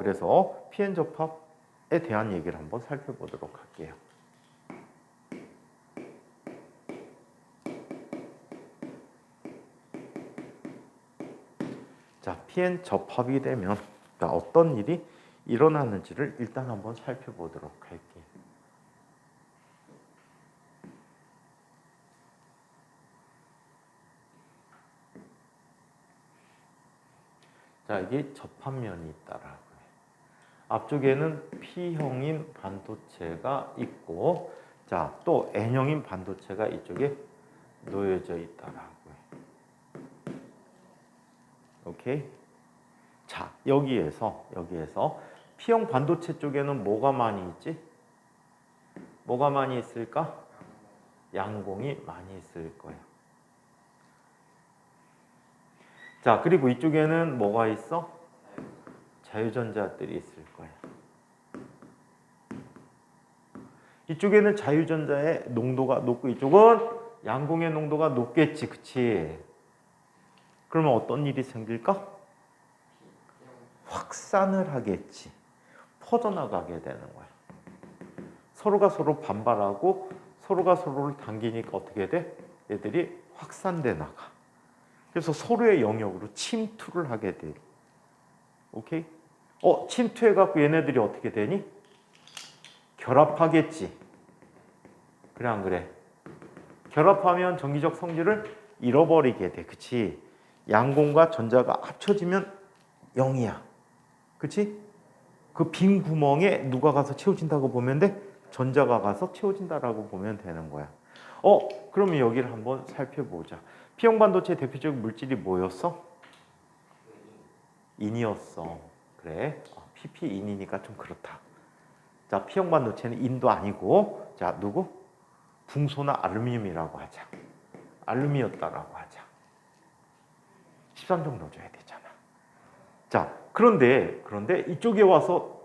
PN 접합에 대한 얘기를 한번 살펴보도록 할게요. PN 접합이 되면 어떤 일이 일어나는지를 일단 한번 살펴보도록 할게요. 자, 이게 접합면이 있다라고 해요. 앞쪽에는 P형인 반도체가 있고, 자, 또 N형인 반도체가 이쪽에 놓여져 있다라고 해요. 오케이? 자, 여기에서 P형 반도체 쪽에는 뭐가 많이 있지? 뭐가 많이 있을까? 양공이 많이 있을 거예요. 자, 그리고 이쪽에는 뭐가 있어? 자유전자들이 있을 거예요. 이쪽에는 자유전자의 농도가 높고 이쪽은 양공의 농도가 높겠지, 그치? 그러면 어떤 일이 생길까? 확산을 하겠지. 퍼져나가게 되는 거야. 서로가 서로 반발하고 서로가 서로를 당기니까 어떻게 돼? 얘들이 확산돼 나가. 그래서 서로의 영역으로 침투를 하게 돼. 오케이? 침투해갖고 얘네들이 어떻게 되니? 결합하겠지. 그래, 안 그래? 결합하면 전기적 성질을 잃어버리게 돼. 그치? 양공과 전자가 합쳐지면 0이야. 그치? 그 빈 구멍에 누가 가서 채워진다고 보면 돼? 전자가 가서 채워진다라고 보면 되는 거야. 그러면 여기를 한번 살펴보자. P형 반도체 대표적인 물질이 뭐였어? 인이었어. 그래. pp인이니까 좀 그렇다. 자, P형 반도체는 인도 아니고, 자, 누구? 붕소나 알루미늄이라고 하자. 알루미였다라고 하자. 13종 넣어줘야 되잖아. 자, 그런데 이쪽에 와서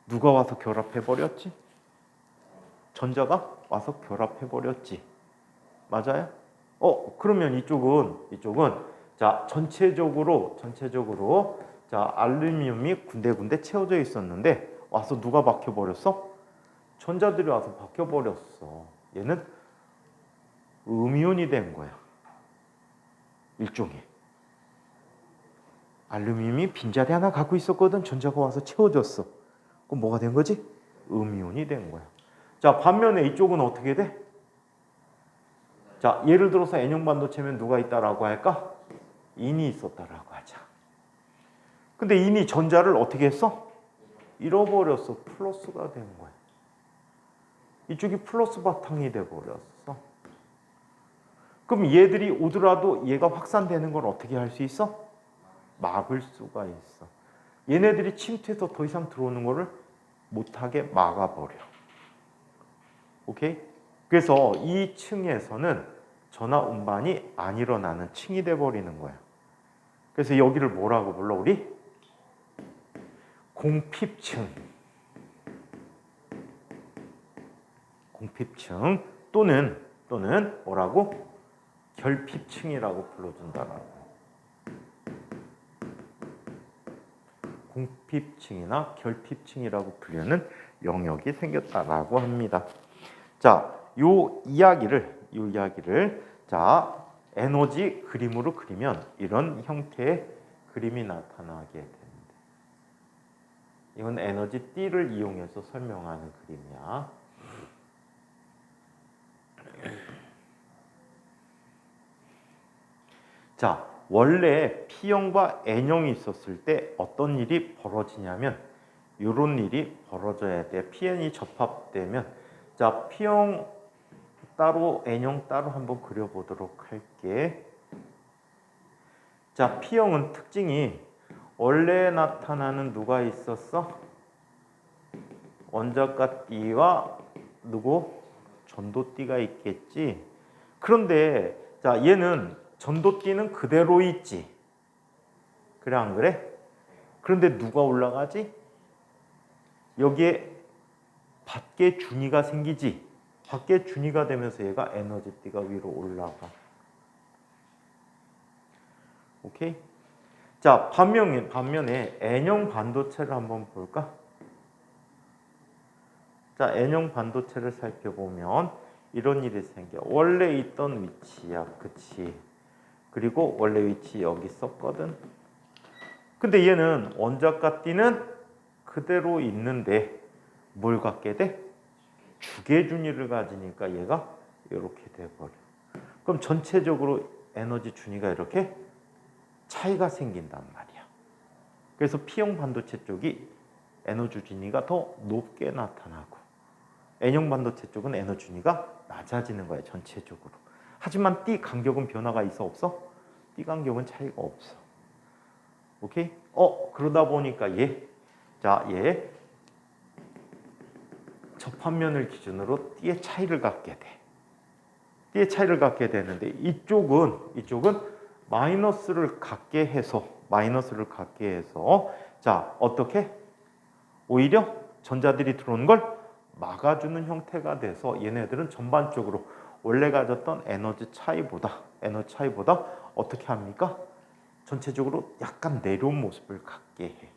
누가 와서 결합해버렸지? 전자가 와서 결합해버렸지. 맞아요? 그러면 이쪽은 자, 전체적으로 자, 알루미늄이 군데군데 채워져 있었는데 와서 누가 박혀버렸어? 전자들이 와서 박혀버렸어. 얘는 음이온이 된 거야. 일종의. 알루미늄이 빈자리 하나 갖고 있었거든. 전자가 와서 채워졌어. 그럼 뭐가 된 거지? 음이온이 된 거야. 자, 반면에 이쪽은 어떻게 돼? 자, 예를 들어서 N형 반도체면 누가 있다라고 할까? 인이 있었다라고 하자. 근데 인이 전자를 어떻게 했어? 잃어버렸어. 플러스가 된 거야. 이쪽이 플러스 바탕이 돼버렸어. 그럼 얘들이 오더라도 얘가 확산되는 걸 어떻게 할 수 있어? 막을 수가 있어. 얘네들이 침투해서 더 이상 들어오는 거를 못하게 막아버려. 오케이? 그래서 이 층에서는 전하 운반이 안 일어나는 층이 돼버리는 거야. 그래서 여기를 뭐라고 불러 우리? 공핍층. 공핍층 또는 뭐라고? 결핍층이라고 불러준다라고. 공핍층이나 결핍층이라고 불리는 영역이 생겼다라고 합니다. 자, 요 이야기를 자, 에너지 그림으로 그리면 이런 형태의 그림이 나타나게 됩니다. 이건 에너지 띠를 이용해서 설명하는 그림이야. 자, 원래 P형과 N형이 있었을 때 어떤 일이 벌어지냐면 이런 일이 벌어져야 돼. PN이 접합되면 자, P형 따로 N형 따로 한번 그려보도록 할게. 자, P형은 특징이 원래 나타나는 누가 있었어? 원자가 띠와 누구? 전도띠가 있겠지. 그런데 자, 얘는 전도띠는 그대로 있지. 그래, 안 그래? 그런데 누가 올라가지? 여기에 밖에 준위가 생기지. 밖에 준위가 되면서 얘가 에너지띠가 위로 올라가. 오케이? 자, 반면에 N형 반도체를 한번 볼까? 자, N형 반도체를 살펴보면 이런 일이 생겨. 원래 있던 위치야. 그치? 그리고 원래 위치 여기 있었거든. 근데 얘는 원자과 띠는 그대로 있는데 뭘 갖게 돼? 주계준위를 가지니까 얘가 이렇게 돼버려. 그럼 전체적으로 에너지 준위가 이렇게 차이가 생긴단 말이야. 그래서 P형 반도체 쪽이 에너지 준위가 더 높게 나타나고 N형 반도체 쪽은 에너지 준위가 낮아지는 거야, 전체적으로. 하지만 띠 간격은 변화가 있어 없어? 띠 간격은 차이가 없어. 오케이? 그러다 보니까 얘 접합면을 기준으로 띠의 차이를 갖게 돼. 띠의 차이를 갖게 되는데 이쪽은 마이너스를 갖게 해서 자, 어떻게? 오히려 전자들이 들어오는 걸 막아주는 형태가 돼서 얘네들은 전반적으로 원래 가졌던 에너지 차이보다 어떻게 합니까? 전체적으로 약간 내려온 모습을 갖게 해.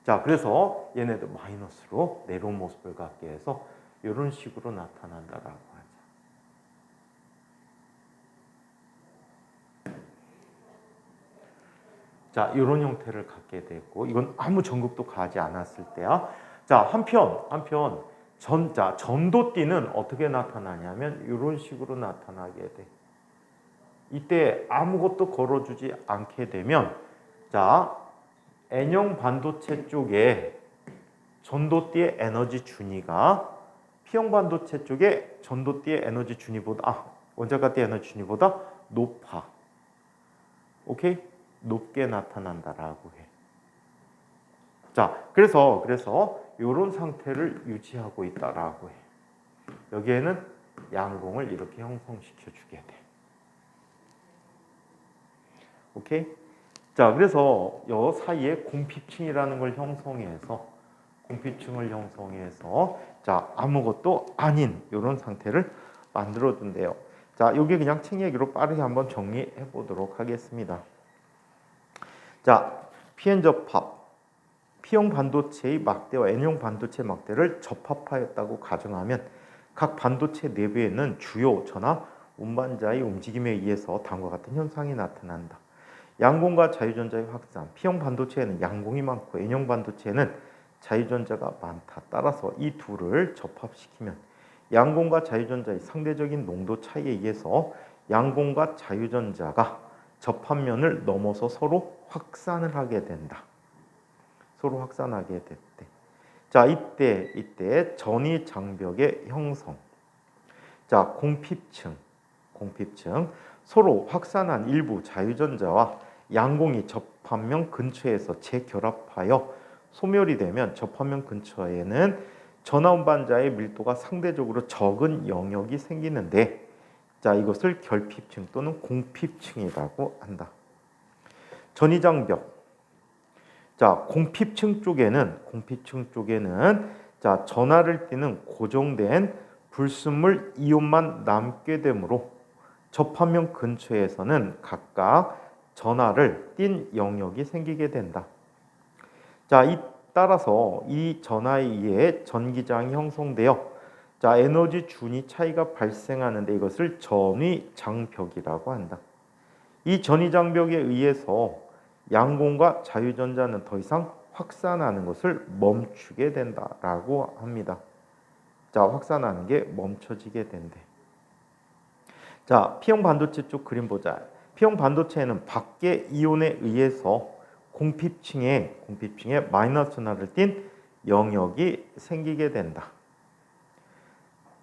자, 그래서 얘네들 마이너스로 내려온 모습을 갖게 해서 이런 식으로 나타난다라고 하죠. 자, 이런 형태를 갖게 되고 이건 아무 전극도 가지 않았을 때야. 자, 한편 전도띠는 어떻게 나타나냐면 이런 식으로 나타나게 돼. 이때 아무것도 걸어주지 않게 되면 자, N형 반도체 쪽에 전도띠의 에너지 준위가 P형 반도체 쪽에 전도띠의 에너지 준위보다 원자과띠의 에너지 준위보다 높아. 오케이? 높게 나타난다라고 해. 자, 그래서 이런 상태를 유지하고 있다라고 해. 여기에는 양공을 이렇게 형성시켜 주게 돼. 오케이? 자, 그래서 이 사이에 공핍층이라는 걸 형성해서 자, 아무것도 아닌 이런 상태를 만들어 준대요. 자, 여기 그냥 책 얘기로 빠르게 한번 정리해 보도록 하겠습니다. 자, Pn 접합. P형 반도체의 막대와 N형 반도체 막대를 접합하였다고 가정하면 각 반도체 내부에는 주요 전하 운반자의 움직임에 의해서 다음과 같은 현상이 나타난다. 양공과 자유전자의 확산. P형 반도체에는 양공이 많고 N형 반도체에는 자유전자가 많다. 따라서 이 둘을 접합시키면 양공과 자유전자의 상대적인 농도 차이에 의해서 양공과 자유전자가 접합면을 넘어서 서로 확산을 하게 된다. 서로 확산하게 됐대. 자, 이때 전위 장벽의 형성. 자, 공핍층. 서로 확산한 일부 자유전자와 양공이 접합면 근처에서 재결합하여 소멸이 되면 접합면 근처에는 전하운반자의 밀도가 상대적으로 적은 영역이 생기는데 자, 이것을 결핍층 또는 공핍층이라고 한다. 전위장벽. 자, 공핍층 쪽에는 자, 전하를 띠는 고정된 불순물 이온만 남게 되므로 접합면 근처에서는 각각 전하를 띤 영역이 생기게 된다. 자, 따라서 이 전하에 의해 전기장이 형성되어 자, 에너지 준위 차이가 발생하는데 이것을 전위장벽이라고 한다. 이 전위장벽에 의해서 양공과 자유전자는 더 이상 확산하는 것을 멈추게 된다라고 합니다. 자, 확산하는 게 멈춰지게 된대. 자, P형 반도체 쪽 그림 보자. P형 반도체에는 밖의 이온에 의해서 공핍층에 마이너스 하나를 띤 영역이 생기게 된다.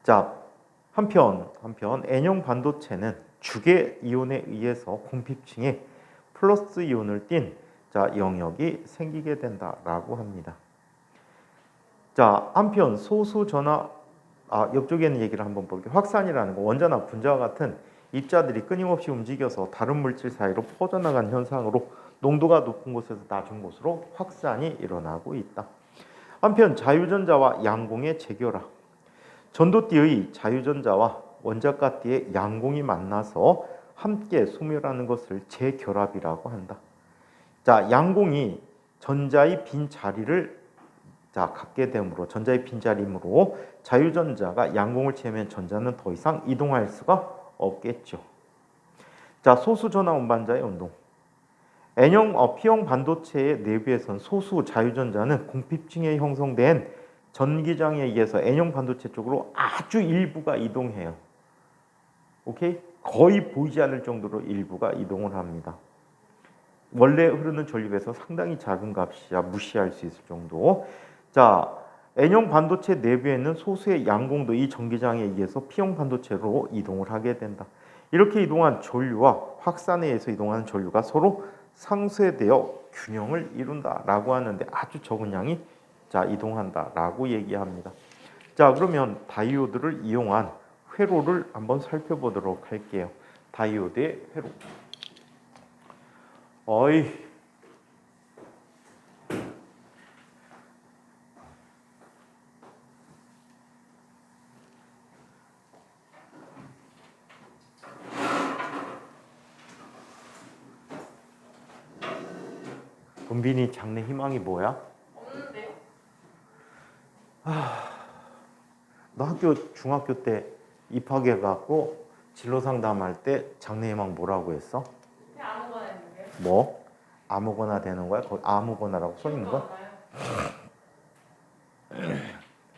자, 한편 N형 반도체는 주계 이온에 의해서 공핍층에 플러스 이온을 띤 자, 영역이 생기게 된다라고 합니다. 자, 한편 소수 전하 옆쪽에 있는 얘기를 한번 볼게요. 확산이라는 거 원자나 분자와 같은 입자들이 끊임없이 움직여서 다른 물질 사이로 퍼져나가는 현상으로 농도가 높은 곳에서 낮은 곳으로 확산이 일어나고 있다. 한편 자유전자와 양공의 재결합. 전도띠의 자유전자와 원자과띠의 양공이 만나서 함께 소멸하는 것을 재결합이라고 한다. 자, 양공이 전자의 빈 자리를 갖게 되므로 전자의 빈자리이므로 자유전자가 양공을 채우면 전자는 더 이상 이동할 수가 없겠죠. 자, 소수 전하 운반자의 운동. P형 반도체의 내부에선 소수 자유전자는 공핍층에 형성된 전기장에 의해서 N형 반도체 쪽으로 아주 일부가 이동해요. 오케이? 거의 보이지 않을 정도로 일부가 이동을 합니다. 원래 흐르는 전류에서 상당히 작은 값이야 무시할 수 있을 정도. 자, N형 반도체 내부에는 소수의 양공도 이 전기장에 의해서 P형 반도체로 이동을 하게 된다. 이렇게 이동한 전류와 확산에 의해서 이동하는 전류가 서로 상쇄되어 균형을 이룬다라고 하는데 아주 적은 양이 자 이동한다라고 얘기합니다. 자, 그러면 다이오드를 이용한 회로를 한번 살펴보도록 할게요. 다이오드의 회로. 은빈이 장래 희망이 뭐야? 없는데요? 너 중학교 때 입학해갖고 진로 상담할 때 장래 희망 뭐라고 했어? 그냥 아무거나 했는데요? 뭐? 아무거나 되는 거야? 거기 아무거나라고 써 있는 거야?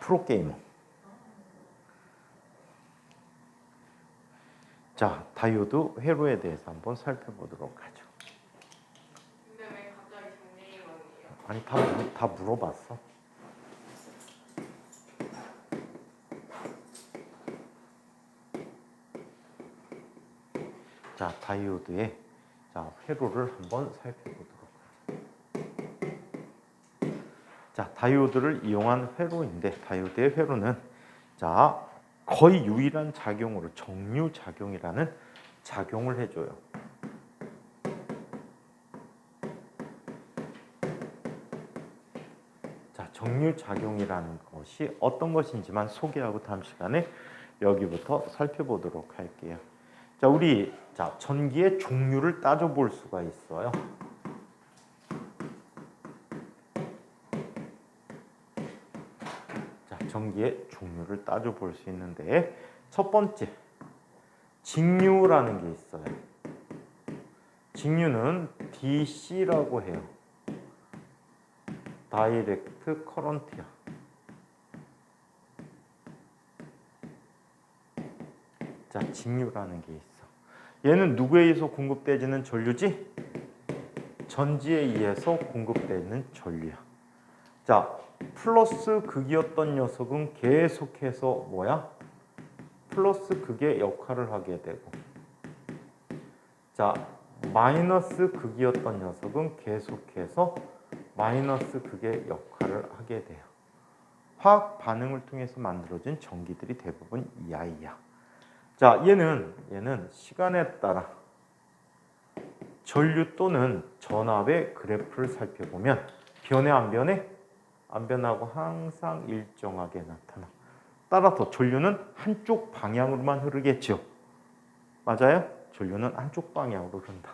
프로게이머. 자, 다이오드 회로에 대해서 한번 살펴보도록 하죠. 근데 왜 갑자기 장래희망이에요? 아니 다 물어봤어. 자, 다이오드의 자 회로를 한번 살펴보도록 하죠. 자, 다이오드를 이용한 회로인데 다이오드의 회로는 자 거의 유일한 작용으로 정류 작용이라는 작용을 해줘요. 자, 정류 작용이라는 것이 어떤 것인지만 소개하고 다음 시간에 여기부터 살펴보도록 할게요. 자, 우리 자 전기의 종류를 따져볼 수가 있어요. 자, 전기의 종류를 따져볼 수 있는데 첫 번째 직류라는 게 있어요. 직류는 DC라고 해요. 다이렉트 커런트야. 자, 직류라는 게 있어. 얘는 누구에 의해서 공급되지는 전류지? 전지에 의해서 공급되는 전류야. 자, 플러스 극이었던 녀석은 계속해서 뭐야? 플러스 극의 역할을 하게 되고, 자, 마이너스 극이었던 녀석은 계속해서 마이너스 극의 역할을 하게 돼요. 화학 반응을 통해서 만들어진 전기들이 대부분 이 아이야. 자, 얘는 시간에 따라 전류 또는 전압의 그래프를 살펴보면 변해 안 변해? 안 변하고 항상 일정하게 나타나. 따라서 전류는 한쪽 방향으로만 흐르겠죠. 맞아요? 전류는 한쪽 방향으로 흐른다.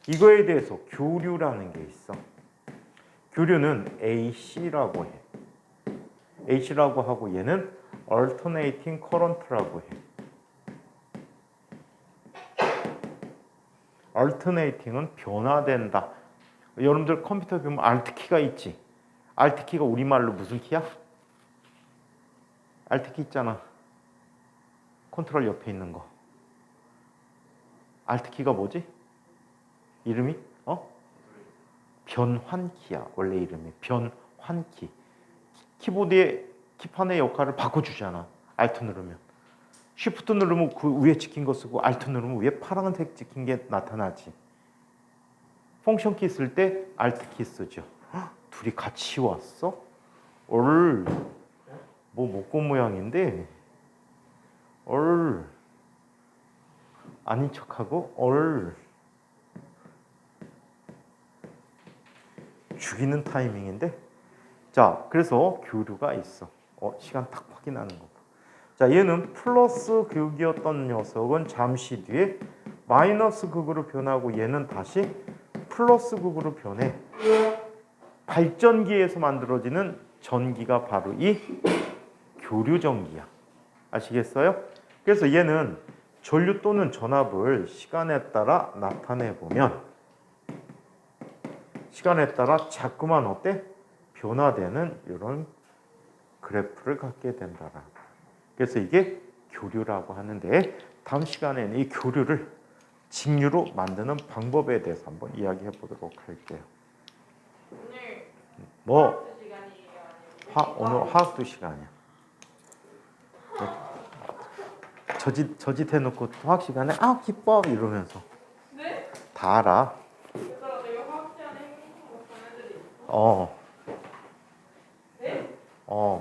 이거에 대해서 교류라는 게 있어. 교류는 AC라고 해. H라고 하고 얘는 Alternating Current라고 해. Alternating은 변화된다. 여러분들 컴퓨터 보면 Alt키가 있지. Alt키가 우리말로 무슨 키야? Alt키 있잖아. 컨트롤 옆에 있는 거. Alt키가 뭐지? 이름이? 변환키야. 원래 이름이 변환키. 키보드의 키판의 역할을 바꿔주잖아. Alt 누르면. Shift 누르면 그 위에 찍힌 거 쓰고 Alt 누르면 위에 파란색 찍힌 게 나타나지. 펑션 키 쓸 때 Alt 키 쓰죠. 둘이 같이 왔어? 뭐 목공 모양인데 아닌 척하고 죽이는 타이밍인데. 자, 그래서 교류가 있어. 시간 딱 확인하는 거 봐. 자, 얘는 플러스 극이었던 녀석은 잠시 뒤에 마이너스 극으로 변하고 얘는 다시 플러스 극으로 변해. 발전기에서 만들어지는 전기가 바로 이 교류 전기야. 아시겠어요? 그래서 얘는 전류 또는 전압을 시간에 따라 나타내 보면 시간에 따라 자꾸만 어때? 변화되는 이런 그래프를 갖게 된다라. 그래서 이게 교류라고 하는데 다음 시간에는 이 교류를 직류로 만드는 방법에 대해서 한번 이야기해 보도록 할게요. 오늘 뭐 화학도 시간이에요? 아니면 오늘 화학도 시간이야. 저짓 해놓고 화학 시간에 기뻐 이러면서 네? 다 알아. 얘들아 내가 화학 시간에 행복한 거 보내드릴게. 어. 네? 어.